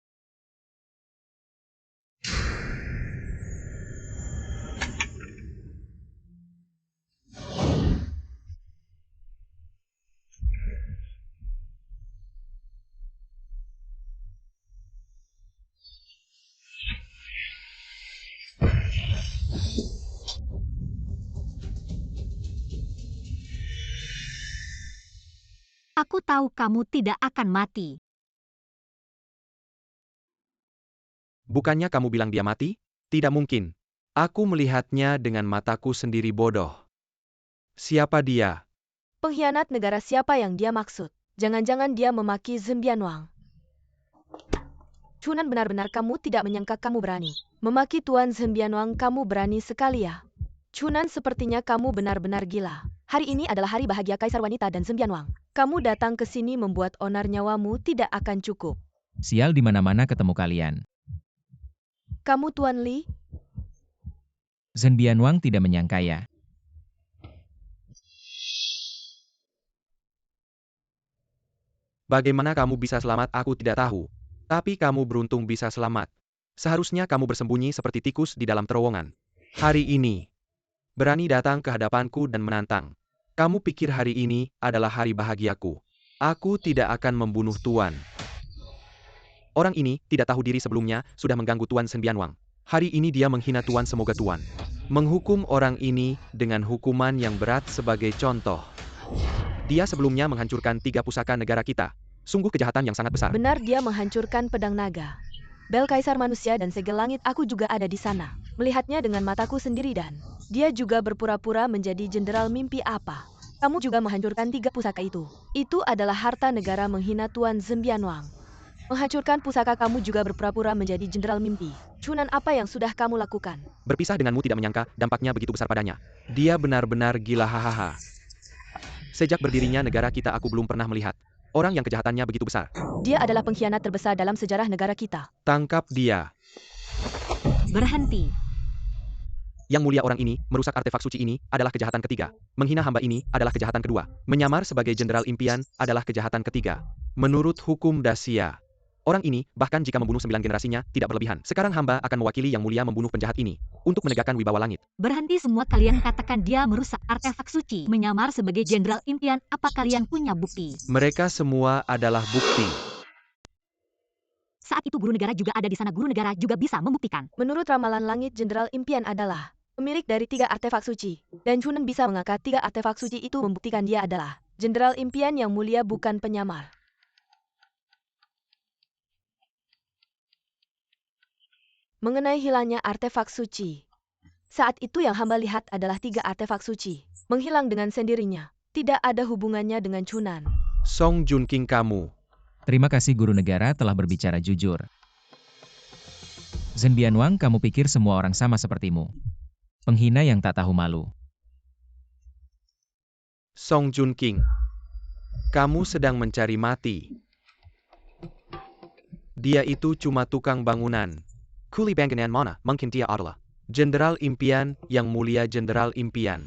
Aku tahu kamu tidak akan mati. Bukannya kamu bilang dia mati? Tidak mungkin. Aku melihatnya dengan mataku sendiri, bodoh. Siapa dia? Pengkhianat negara, siapa yang dia maksud? Jangan-jangan dia memaki Zhen Bianwang. Chunan, benar-benar kamu tidak menyangka kamu berani memaki Tuan Zhen Bianwang. Kamu berani sekali ya. Chunan, sepertinya kamu benar-benar gila. Hari ini adalah hari bahagia Kaisar Wanita dan Zhen Bianwang. Kamu datang ke sini membuat onar, nyawamu tidak akan cukup. Sial, di mana-mana ketemu kalian. Kamu Tuan Li? Zhen Bianwang tidak menyangka ya. Bagaimana kamu bisa selamat aku tidak tahu. Tapi kamu beruntung bisa selamat. Seharusnya kamu bersembunyi seperti tikus di dalam terowongan. Hari ini, berani datang ke hadapanku dan menantang. Kamu pikir hari ini adalah hari bahagiaku. Aku tidak akan membunuh Tuan. Orang ini tidak tahu diri, sebelumnya sudah mengganggu Tuan Zhen Bianwang. Hari ini dia menghina Tuan. Semoga Tuan menghukum orang ini dengan hukuman yang berat. Sebagai contoh, dia sebelumnya menghancurkan 3 pusaka negara kita. Sungguh kejahatan yang sangat besar. Benar, dia menghancurkan pedang naga, bel kaisar manusia dan segel langit. Aku juga ada di sana, melihatnya dengan mataku sendiri, dan dia juga berpura-pura menjadi jenderal. Mimpi apa? Kamu juga menghancurkan 3 pusaka itu. Itu adalah harta negara. Menghina Tuan Zhen Bianwang. Menghancurkan pusaka, kamu juga berpura-pura menjadi jenderal. Mimpi. Chunan, apa yang sudah kamu lakukan? Berpisah denganmu, tidak menyangka dampaknya begitu besar padanya. Dia benar-benar gila, hahaha. Sejak berdirinya negara kita, aku belum pernah melihat orang yang kejahatannya begitu besar. Dia adalah pengkhianat terbesar dalam sejarah negara kita. Tangkap dia. Berhenti. Yang mulia, orang ini merusak artefak suci ini adalah kejahatan ketiga. Menghina hamba ini adalah kejahatan kedua. Menyamar sebagai jenderal impian adalah kejahatan ketiga. Menurut hukum Dacia, orang ini bahkan jika membunuh 9 generasinya tidak berlebihan. Sekarang hamba akan mewakili yang mulia membunuh penjahat ini untuk menegakkan wibawa langit. Berhenti semua kalian, katakan dia merusak artefak suci. Menyamar sebagai jenderal impian, apa kalian punya bukti? Mereka semua adalah bukti. Saat itu guru negara juga ada di sana. Guru negara juga bisa membuktikan. Menurut ramalan langit, jenderal impian adalah pemilik dari 3 artefak suci. Dan Chunan bisa mengangkat 3 artefak suci itu, membuktikan dia adalah jenderal impian yang mulia, bukan penyamar. Mengenai hilangnya artefak suci, saat itu yang hamba lihat adalah 3 artefak suci menghilang dengan sendirinya. Tidak ada hubungannya dengan Chunan. Song Junking, kamu. Terima kasih guru negara telah berbicara jujur. Zhen Bianwang, kamu pikir semua orang sama sepertimu? Penghina yang tak tahu malu. Song Junking, kamu sedang mencari mati. Dia itu cuma tukang bangunan. Kuli bangunan mana? Mungkin dia adalah jenderal impian yang mulia. Jenderal impian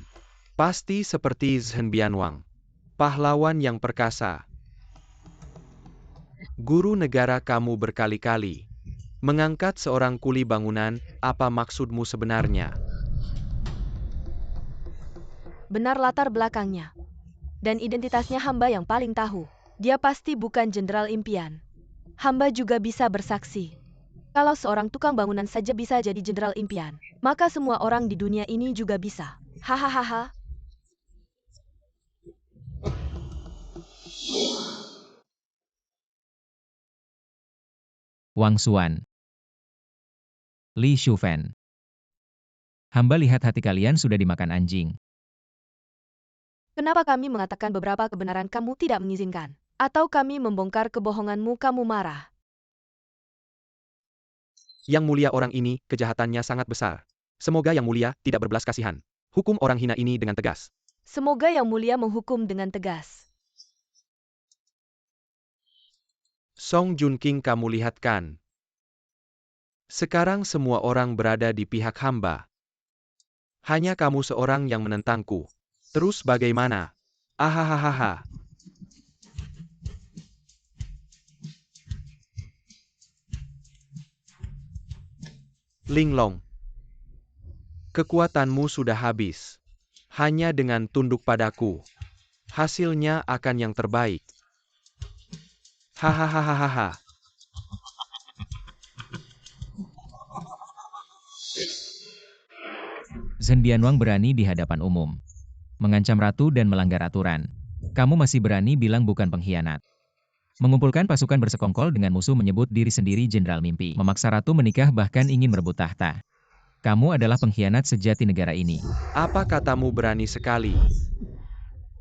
pasti seperti Zhen Bianwang, pahlawan yang perkasa. Guru negara, kamu berkali-kali mengangkat seorang kuli bangunan. Apa maksudmu sebenarnya? Benar latar belakangnya dan identitasnya hamba yang paling tahu. Dia pasti bukan jenderal impian. Hamba juga bisa bersaksi. Kalau seorang tukang bangunan saja bisa jadi jenderal impian, maka semua orang di dunia ini juga bisa. Hahaha. Wang Xuan. Li Shufan. Hamba lihat hati kalian sudah dimakan anjing. Kenapa kami mengatakan beberapa kebenaran kamu tidak mengizinkan? Atau kami membongkar kebohonganmu, kamu marah? Yang mulia, orang ini kejahatannya sangat besar. Semoga yang mulia tidak berbelas kasihan. Hukum orang hina ini dengan tegas. Semoga yang mulia menghukum dengan tegas. Song Junking, kamu lihat kan? Sekarang semua orang berada di pihak hamba. Hanya kamu seorang yang menentangku. Terus bagaimana? Ahahaha. Linglong, kekuatanmu sudah habis. Hanya dengan tunduk padaku, hasilnya akan yang terbaik. Hahaha. Zhen Bianwang berani di hadapan umum, mengancam ratu dan melanggar aturan. Kamu masih berani bilang bukan pengkhianat? Mengumpulkan pasukan bersekongkol dengan musuh, menyebut diri sendiri jenderal mimpi, memaksa ratu menikah, bahkan ingin merebut tahta. Kamu adalah pengkhianat sejati negara ini. Apa katamu berani sekali?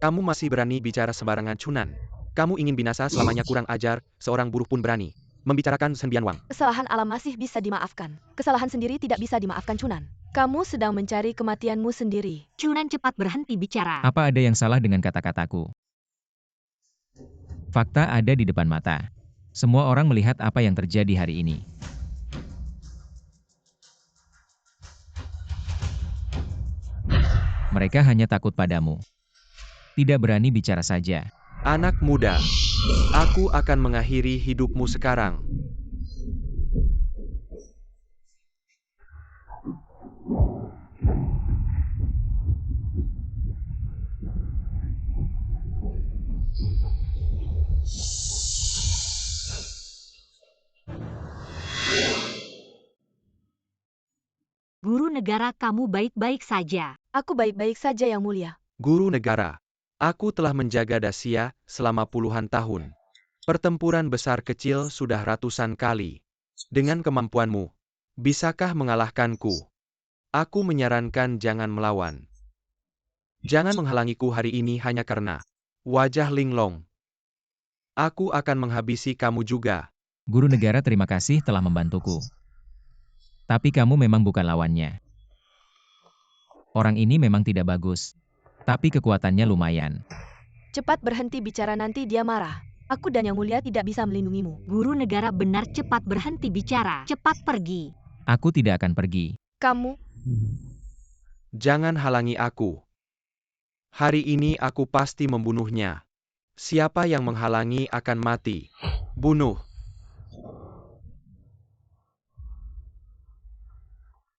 Kamu masih berani bicara sembarangan, Chunan. Kamu ingin binasa selamanya, kurang ajar, seorang buruh pun berani. membicarakan Shen Bianwang. Kesalahan alam masih bisa dimaafkan. Kesalahan sendiri tidak bisa dimaafkan, Chunan. Kamu sedang mencari kematianmu sendiri. Chunan cepat berhenti bicara. Apa ada yang salah dengan kata-kataku? Fakta ada di depan mata. Semua orang melihat apa yang terjadi hari ini. Mereka hanya takut padamu. Tidak berani bicara saja. Anak muda, aku akan mengakhiri hidupmu sekarang. Guru negara, kamu baik-baik saja. Aku baik-baik saja, Yang Mulia. Guru negara, aku telah menjaga Dacia selama puluhan tahun. Pertempuran besar kecil sudah ratusan kali. Dengan kemampuanmu, bisakah mengalahkanku? Aku menyarankan jangan melawan. Jangan menghalangiku hari ini hanya karena wajah linglong. Aku akan menghabisi kamu juga. Guru negara, terima kasih telah membantuku. Tapi kamu memang bukan lawannya. Orang ini memang tidak bagus, tapi kekuatannya lumayan. Cepat berhenti bicara, nanti dia marah. Aku dan Yang Mulia tidak bisa melindungimu. Guru negara benar, cepat berhenti bicara. Cepat pergi. Aku tidak akan pergi. Kamu, Jangan halangi aku. Hari ini aku pasti membunuhnya. Siapa yang menghalangi akan mati. Bunuh.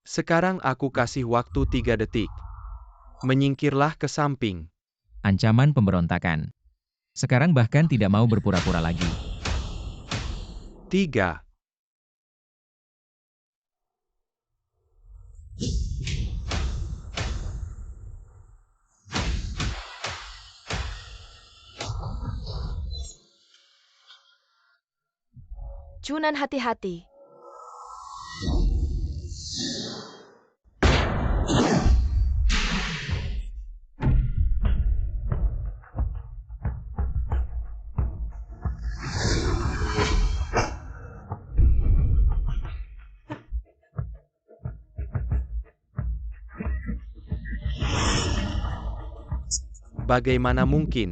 Sekarang aku kasih waktu 3 detik. Menyingkirlah ke samping. Ancaman pemberontakan. Sekarang bahkan tidak mau berpura-pura lagi. 3. Chunan, hati-hati. Bagaimana mungkin?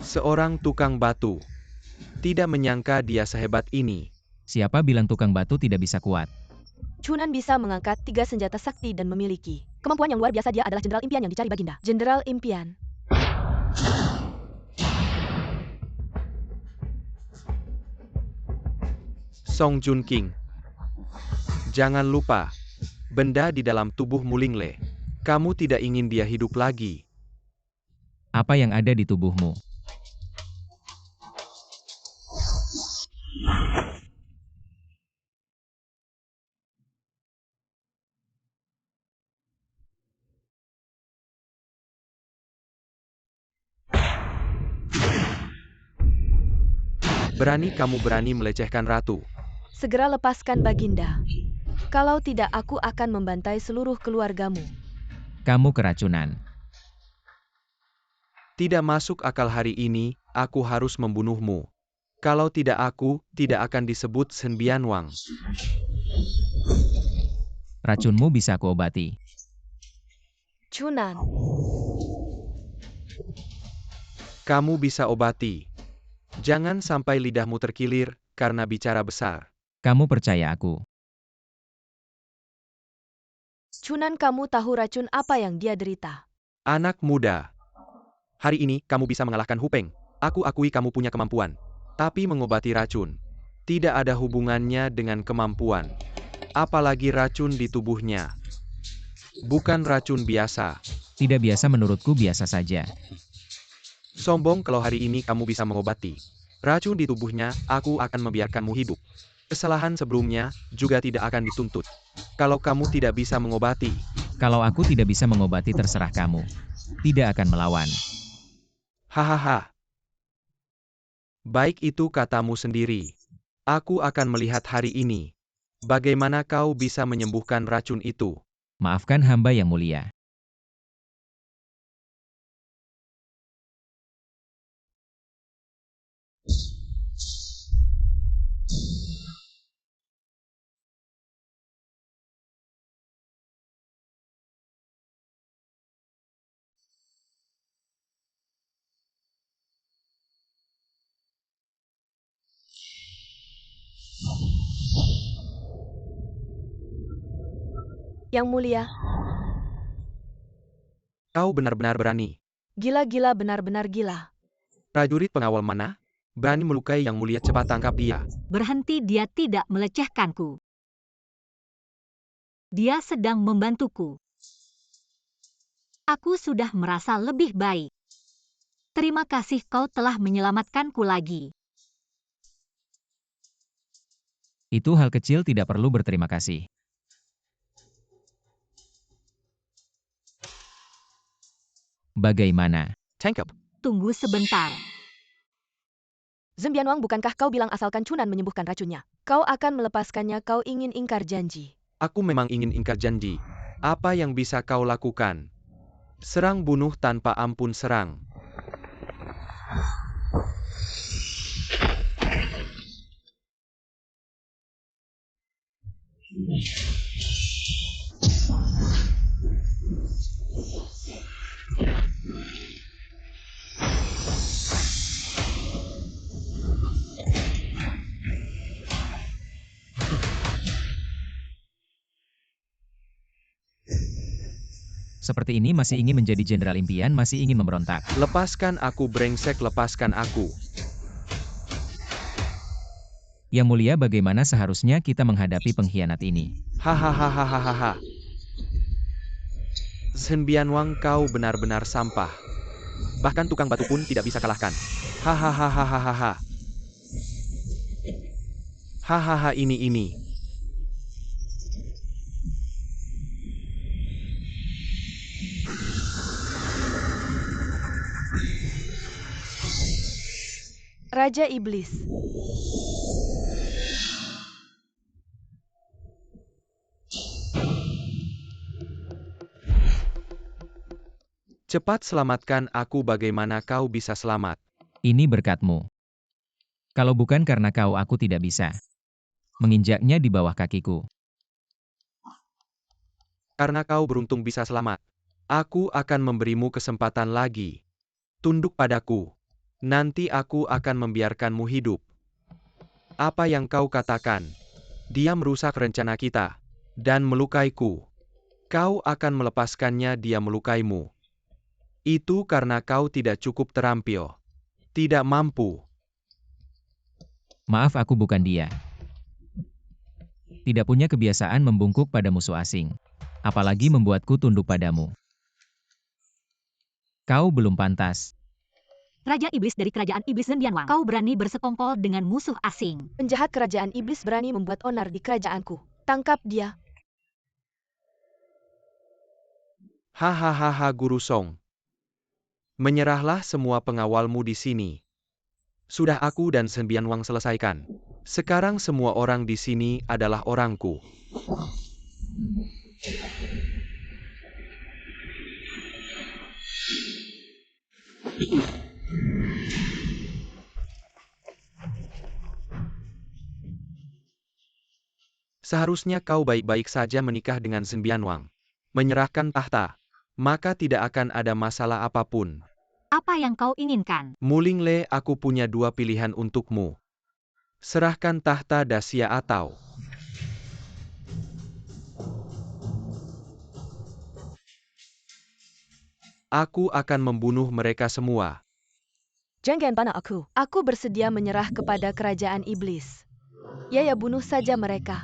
Seorang tukang batu. Tidak menyangka dia sehebat ini. Siapa bilang tukang batu tidak bisa kuat? Chunan bisa mengangkat 3 senjata sakti dan memiliki kemampuan yang luar biasa. Dia adalah Jenderal Impian yang dicari Baginda. Jenderal Impian. Song Junqing. Jangan lupa, benda di dalam tubuhmu Lingle. Kamu tidak ingin dia hidup lagi. Apa yang ada di tubuhmu? Berani kamu berani melecehkan ratu. Segera lepaskan Baginda. Kalau tidak, aku akan membantai seluruh keluargamu. Kamu keracunan. Tidak masuk akal hari ini, aku harus membunuhmu. Kalau tidak aku, tidak akan disebut Shen Bianwang. Racunmu bisa kuobati. Chunan, Kamu bisa obati. Jangan sampai lidahmu terkilir, karena bicara besar. Kamu percaya aku. Chunan, kamu tahu racun apa yang dia derita. Anak muda. Hari ini, kamu bisa mengalahkan Hu Peng. Aku akui kamu punya kemampuan. Tapi mengobati racun. Tidak ada hubungannya dengan kemampuan. Apalagi racun di tubuhnya. Bukan racun biasa. Tidak biasa, menurutku biasa saja. Sombong kalau hari ini kamu bisa mengobati racun di tubuhnya, aku akan membiarkanmu hidup. Kesalahan sebelumnya juga tidak akan dituntut. Kalau kamu tidak bisa mengobati, Kalau aku tidak bisa mengobati, terserah kamu. Tidak akan melawan. hahaha. Baik, itu katamu sendiri. Aku akan melihat hari ini. Bagaimana kau bisa menyembuhkan racun itu? Maafkan hamba yang mulia. Yang mulia, Kau benar-benar berani. gila-gila benar-benar gila. Prajurit pengawal mana? Berani melukai yang mulia, cepat tangkap dia. Berhenti, dia tidak melecehkanku. Dia sedang membantuku. Aku sudah merasa lebih baik. Terima kasih, kau telah menyelamatkanku lagi. Itu hal kecil, tidak perlu berterima kasih. Bagaimana? Tangkap. Tunggu sebentar. Zhen Bianwang, bukankah kau bilang asalkan Cunan menyembuhkan racunnya, kau akan melepaskannya? Kau ingin ingkar janji. Aku memang ingin ingkar janji. Apa yang bisa kau lakukan? Serang, bunuh tanpa ampun, serang. Seperti ini masih ingin menjadi jenderal impian, masih ingin memberontak. Lepaskan aku, brengsek, lepaskan aku. Yang mulia, bagaimana seharusnya kita menghadapi pengkhianat ini? Hahaha. Zhen Bianwang, kau benar-benar sampah. Bahkan tukang batu pun tidak bisa kalahkan. Hahaha. Hahaha, ini. Raja Iblis. Cepat selamatkan aku. Bagaimana kau bisa selamat? Ini berkatmu. Kalau bukan karena kau, aku tidak bisa menginjaknya di bawah kakiku. Karena kau beruntung bisa selamat. Aku akan memberimu kesempatan lagi. Tunduk padaku. Nanti aku akan membiarkanmu hidup. Apa yang kau katakan? Dia merusak rencana kita dan melukaiku. Kau akan melepaskannya, dia melukaimu. Itu karena kau tidak cukup terampil. Tidak mampu. Maaf, aku bukan dia. Tidak punya kebiasaan membungkuk pada musuh asing. Apalagi membuatku tunduk padamu. Kau belum pantas. Raja Iblis dari Kerajaan Iblis Zhen Bianwang, kau berani bersekongkol dengan musuh asing. Penjahat kerajaan iblis berani membuat onar di kerajaanku. Tangkap dia. Hahaha, Guru Song. Menyerahlah semua pengawalmu di sini. Sudah aku dan Zhen Bianwang selesaikan. Sekarang semua orang di sini adalah orangku. Seharusnya kau baik-baik saja menikah dengan Zhen Bianwang. Menyerahkan tahta. Maka tidak akan ada masalah apapun. Apa yang kau inginkan? Muling Le, aku punya dua pilihan untukmu. Serahkan tahta Dacia atau... Aku akan membunuh mereka semua. Jangan panah aku. Aku bersedia menyerah kepada kerajaan iblis. Ya, bunuh saja mereka.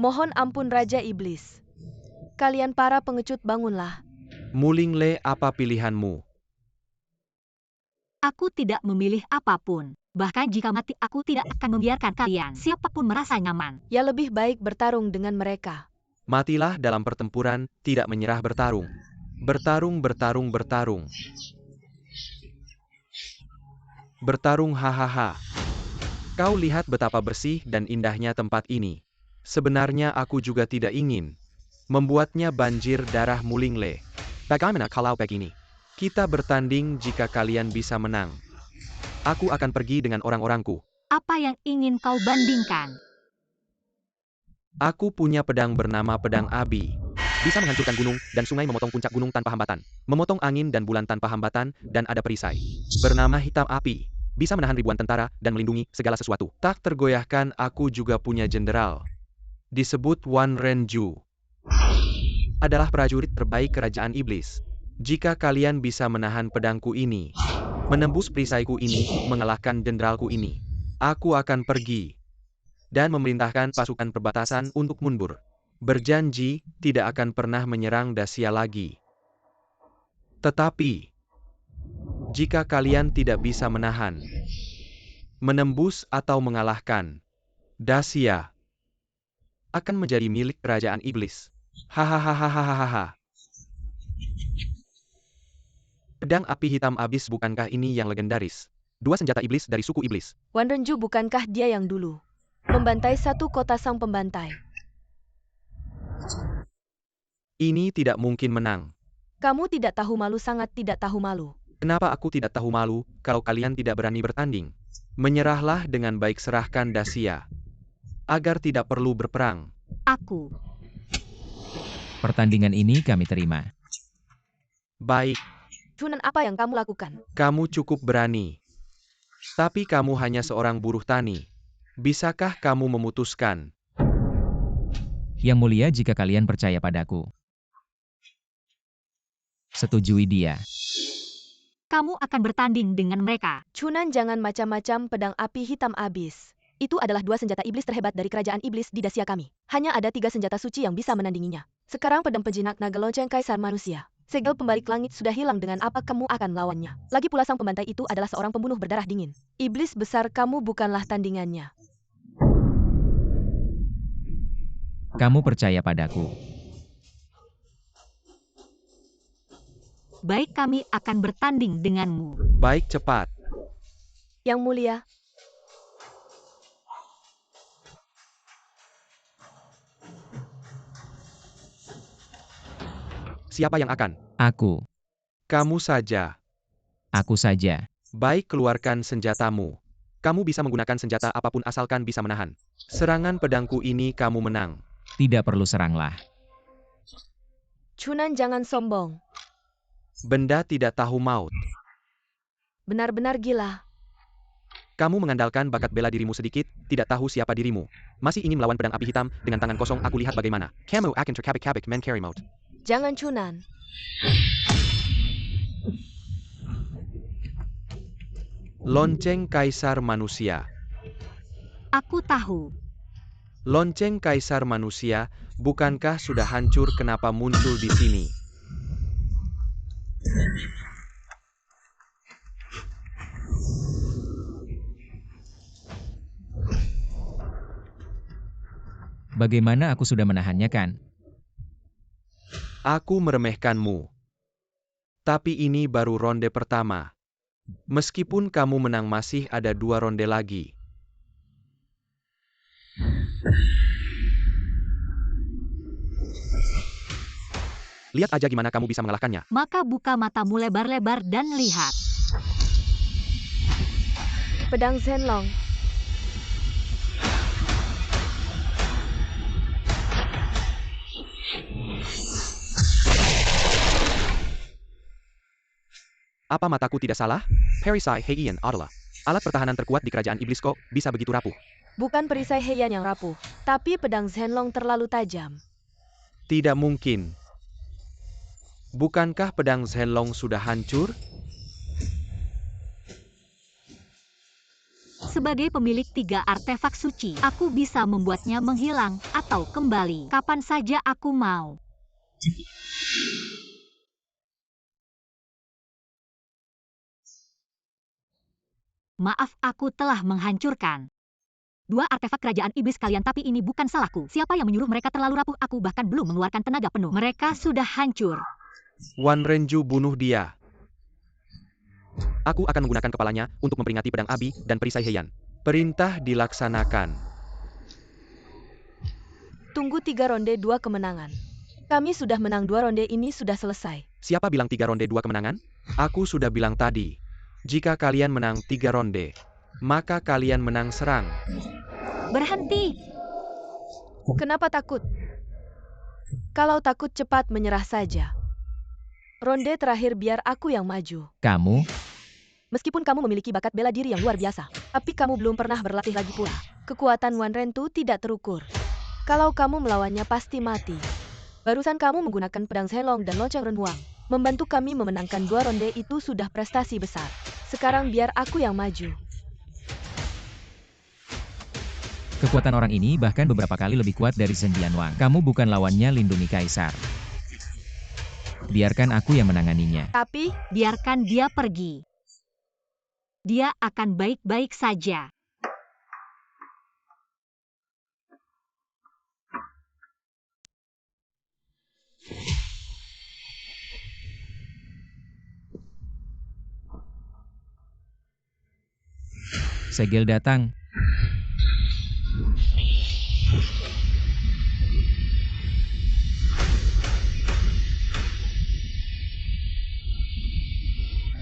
Mohon ampun Raja Iblis. Kalian para pengecut, bangunlah. Muling Le, apa pilihanmu? Aku tidak memilih apapun. Bahkan jika mati, aku tidak akan membiarkan kalian siapapun merasa nyaman. Ya, lebih baik bertarung dengan mereka. Matilah dalam pertempuran, tidak menyerah bertarung. Bertarung. Bertarung, hahaha. Kau lihat betapa bersih dan indahnya tempat ini. Sebenarnya aku juga tidak ingin membuatnya banjir darah Mulingle. Bagaimana kalau begini? Kita bertanding jika kalian bisa menang. Aku akan pergi dengan orang-orangku. Apa yang ingin kau bandingkan? Aku punya pedang bernama Pedang Abi. Bisa menghancurkan gunung dan sungai, memotong puncak gunung tanpa hambatan, memotong angin dan bulan tanpa hambatan, dan ada perisai bernama Hitam Api. Bisa menahan ribuan tentara dan melindungi segala sesuatu. Tak tergoyahkan. Aku juga punya jenderal. Disebut Wan Renju. Adalah prajurit terbaik kerajaan iblis. Jika kalian bisa menahan pedangku ini, menembus perisaiku ini, mengalahkan jenderalku ini, aku akan pergi dan memerintahkan pasukan perbatasan untuk mundur. Berjanji tidak akan pernah menyerang Dacia lagi. Tetapi jika kalian tidak bisa menahan, menembus atau mengalahkan, Dacia akan menjadi milik kerajaan iblis. Hahaha. Pedang api hitam abis, bukankah ini yang legendaris? Dua senjata iblis dari suku iblis. Wan Renju, bukankah dia yang dulu membantai satu kota sang pembantai? Ini tidak mungkin menang. Kamu tidak tahu malu, sangat tidak tahu malu. Kenapa aku tidak tahu malu kalau kalian tidak berani bertanding? Menyerahlah dengan baik, serahkan Dacia agar tidak perlu berperang. Aku. Pertandingan ini kami terima. Baik, Chunan, apa yang kamu lakukan? kamu cukup berani. Tapi kamu hanya seorang buruh tani. Bisakah kamu memutuskan? Yang mulia, jika kalian percaya padaku. Setujui dia. Kamu akan bertanding dengan mereka. Chunan, jangan macam-macam. Pedang api hitam abis itu adalah dua senjata iblis terhebat dari kerajaan iblis di Dacia kami. Hanya ada 3 senjata suci yang bisa menandinginya. Sekarang pedang penjinak naga lonceng kaisar manusia, segel pembalik langit sudah hilang. Dengan apa kamu akan lawannya? Lagi pula sang pembantai itu adalah seorang pembunuh berdarah dingin. Iblis besar, kamu bukanlah tandingannya. Kamu percaya padaku. Baik, kami akan bertanding denganmu. Baik, cepat. Yang mulia, Siapa yang akan? Aku. Kamu saja. Aku saja. Baik, keluarkan senjatamu. Kamu bisa menggunakan senjata apapun asalkan bisa menahan serangan pedangku ini. Kamu menang. Tidak perlu seranglah. Chunan, jangan sombong. Benda tidak tahu maut. Benar-benar gila. Kamu mengandalkan bakat bela dirimu sedikit, tidak tahu siapa dirimu. Masih ingin melawan pedang api hitam dengan tangan kosong. Aku lihat bagaimana kamu akan terkabik-kabik men carry maut. Jangan, Chunan. Lonceng Kaisar Manusia. Aku tahu. Lonceng Kaisar Manusia, bukankah sudah hancur? Kenapa muncul di sini? Bagaimana aku sudah menahannya kan? Aku meremehkanmu. Tapi ini baru ronde pertama. Meskipun kamu menang, masih ada 2 ronde lagi. Lihat aja gimana kamu bisa mengalahkannya. Maka buka matamu lebar-lebar dan lihat. Pedang Zhenlong. Apa mataku tidak salah? Perisai Heian adalah alat pertahanan terkuat di kerajaan iblis, kok bisa begitu rapuh? Bukan perisai Heian yang rapuh, tapi pedang Zhenlong terlalu tajam. Tidak mungkin. Bukankah pedang Zhenlong sudah hancur? Sebagai pemilik 3 artefak suci, aku bisa membuatnya menghilang atau kembali kapan saja aku mau. Maaf, aku telah menghancurkan 2 artefak kerajaan iblis kalian, tapi ini bukan salahku. Siapa yang menyuruh mereka terlalu rapuh? Aku bahkan belum mengeluarkan tenaga penuh. Mereka sudah hancur. Wan Renju, bunuh dia. Aku akan menggunakan kepalanya untuk memperingati pedang Abi dan perisai Heian. Perintah dilaksanakan. Tunggu 3 ronde 2 kemenangan. Kami sudah menang 2 ronde ini sudah selesai. Siapa bilang 3 ronde 2 kemenangan? Aku sudah bilang tadi. Jika kalian menang 3 ronde, maka kalian menang serang. Berhenti. Kenapa takut? Kalau takut cepat menyerah saja. Ronde terakhir biar aku yang maju. Kamu, Meskipun kamu memiliki bakat bela diri yang luar biasa, tapi kamu belum pernah berlatih lagi pula. Kekuatan Wan Rentu tidak terukur. Kalau kamu melawannya pasti mati. Barusan kamu menggunakan pedang Zhelong dan lonceng Renhuang. Membantu kami memenangkan 2 ronde itu sudah prestasi besar. Sekarang biar aku yang maju. kekuatan orang ini bahkan beberapa kali lebih kuat dari Zhen Bianwang. Kamu bukan lawannya, lindungi Kaisar. Biarkan aku yang menanganinya. Tapi, Biarkan dia pergi. Dia akan baik-baik saja. Segel datang.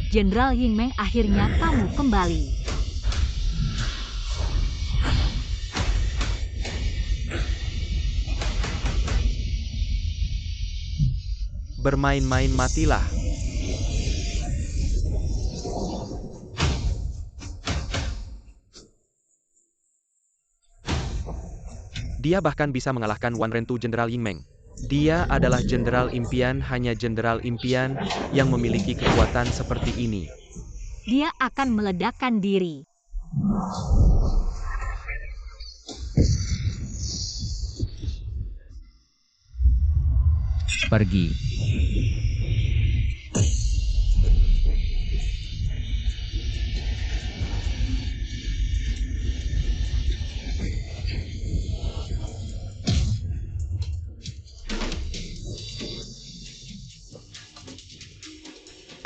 Jenderal Yingmeng, akhirnya kamu kembali. Bermain-main matilah. Dia bahkan bisa mengalahkan Wan Rentu Jenderal Yingmeng. Dia adalah Jenderal Impian, hanya Jenderal Impian yang memiliki kekuatan seperti ini. Dia akan meledakkan diri. Pergi.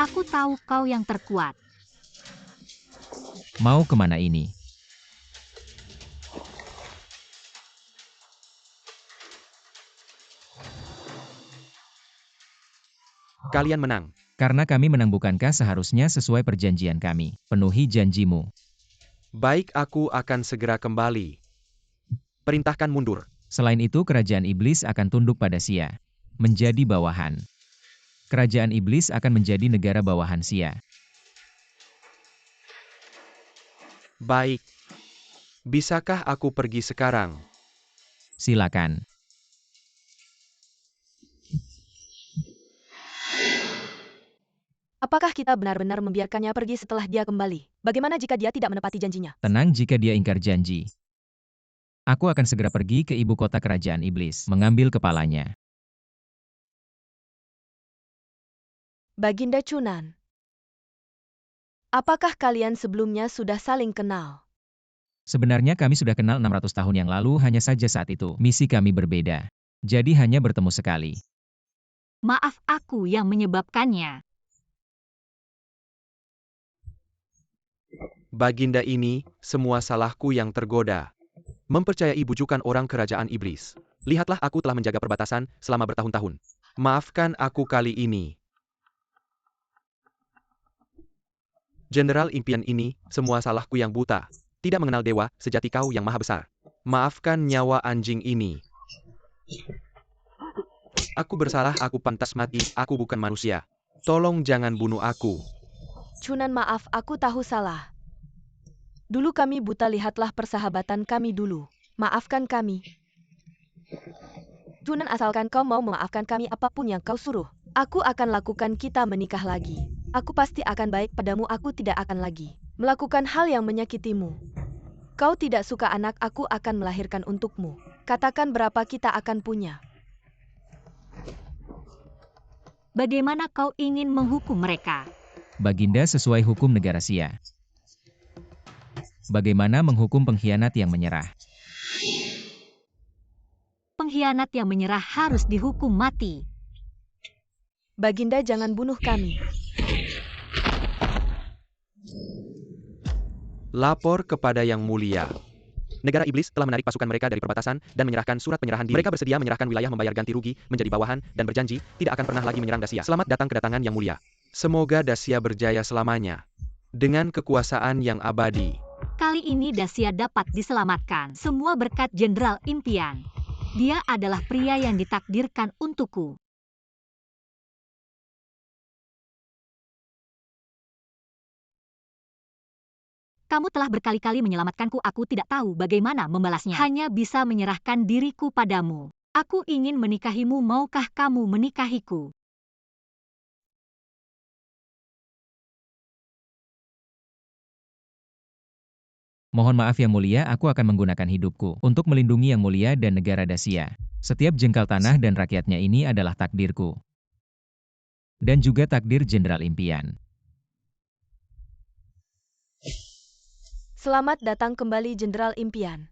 Aku tahu kau yang terkuat. Mau kemana ini? Kalian menang. Karena kami menang, bukankah seharusnya sesuai perjanjian kami? Penuhi janjimu. Baik, aku akan segera kembali. Perintahkan mundur. Selain itu, kerajaan iblis akan tunduk pada Xia. Menjadi bawahan. Kerajaan iblis akan menjadi negara bawahan Xia. Baik. Bisakah aku pergi sekarang? Silakan. apakah kita benar-benar membiarkannya pergi setelah dia kembali? Bagaimana jika dia tidak menepati janjinya? Tenang, jika dia ingkar janji. Aku akan segera pergi ke ibu kota kerajaan iblis, mengambil kepalanya. Baginda Chunan. Apakah kalian sebelumnya sudah saling kenal? Sebenarnya kami sudah kenal 600 tahun yang lalu, hanya saja saat itu misi kami berbeda. Jadi hanya bertemu sekali. Maaf, aku yang menyebabkannya. Baginda, ini semua salahku yang tergoda. Mempercayai bujukan orang kerajaan iblis. Lihatlah, aku telah menjaga perbatasan selama bertahun-tahun. Maafkan aku kali ini. Jenderal Impian, ini semua salahku yang buta. Tidak mengenal dewa sejati kau yang maha besar. Maafkan nyawa anjing ini. Aku bersalah, aku pantas mati, aku bukan manusia. Tolong jangan bunuh aku. Chunan, maaf, aku tahu salah. Dulu kami buta, lihatlah persahabatan kami dulu. Maafkan kami. Chunan, asalkan kau mau memaafkan kami apapun yang kau suruh, aku akan lakukan, kita menikah lagi. Aku pasti akan baik padamu, aku tidak akan lagi melakukan hal yang menyakitimu. Kau tidak suka anak, aku akan melahirkan untukmu. Katakan berapa kita akan punya. Bagaimana kau ingin menghukum mereka? Baginda, sesuai hukum negara Xia. Bagaimana menghukum pengkhianat yang menyerah? Pengkhianat yang menyerah harus dihukum mati. Baginda, jangan bunuh kami. Lapor kepada Yang Mulia. Negara iblis telah menarik pasukan mereka dari perbatasan dan menyerahkan surat penyerahan diri. Mereka bersedia menyerahkan wilayah membayar ganti rugi menjadi bawahan dan berjanji tidak akan pernah lagi menyerang Dacia. Selamat datang kedatangan Yang Mulia. Semoga Dacia berjaya selamanya. Dengan kekuasaan yang abadi. Kali ini Dacia dapat diselamatkan. Semua berkat Jenderal Impian. Dia adalah pria yang ditakdirkan untukku. Kamu telah berkali-kali menyelamatkanku, aku tidak tahu bagaimana membalasnya. Hanya bisa menyerahkan diriku padamu. Aku ingin menikahimu, maukah kamu menikahiku? Mohon maaf Yang Mulia, aku akan menggunakan hidupku untuk melindungi Yang Mulia dan negara Dacia. Setiap jengkal tanah dan rakyatnya ini adalah takdirku. Dan juga takdir Jenderal Impian. Selamat datang kembali Jenderal Impian.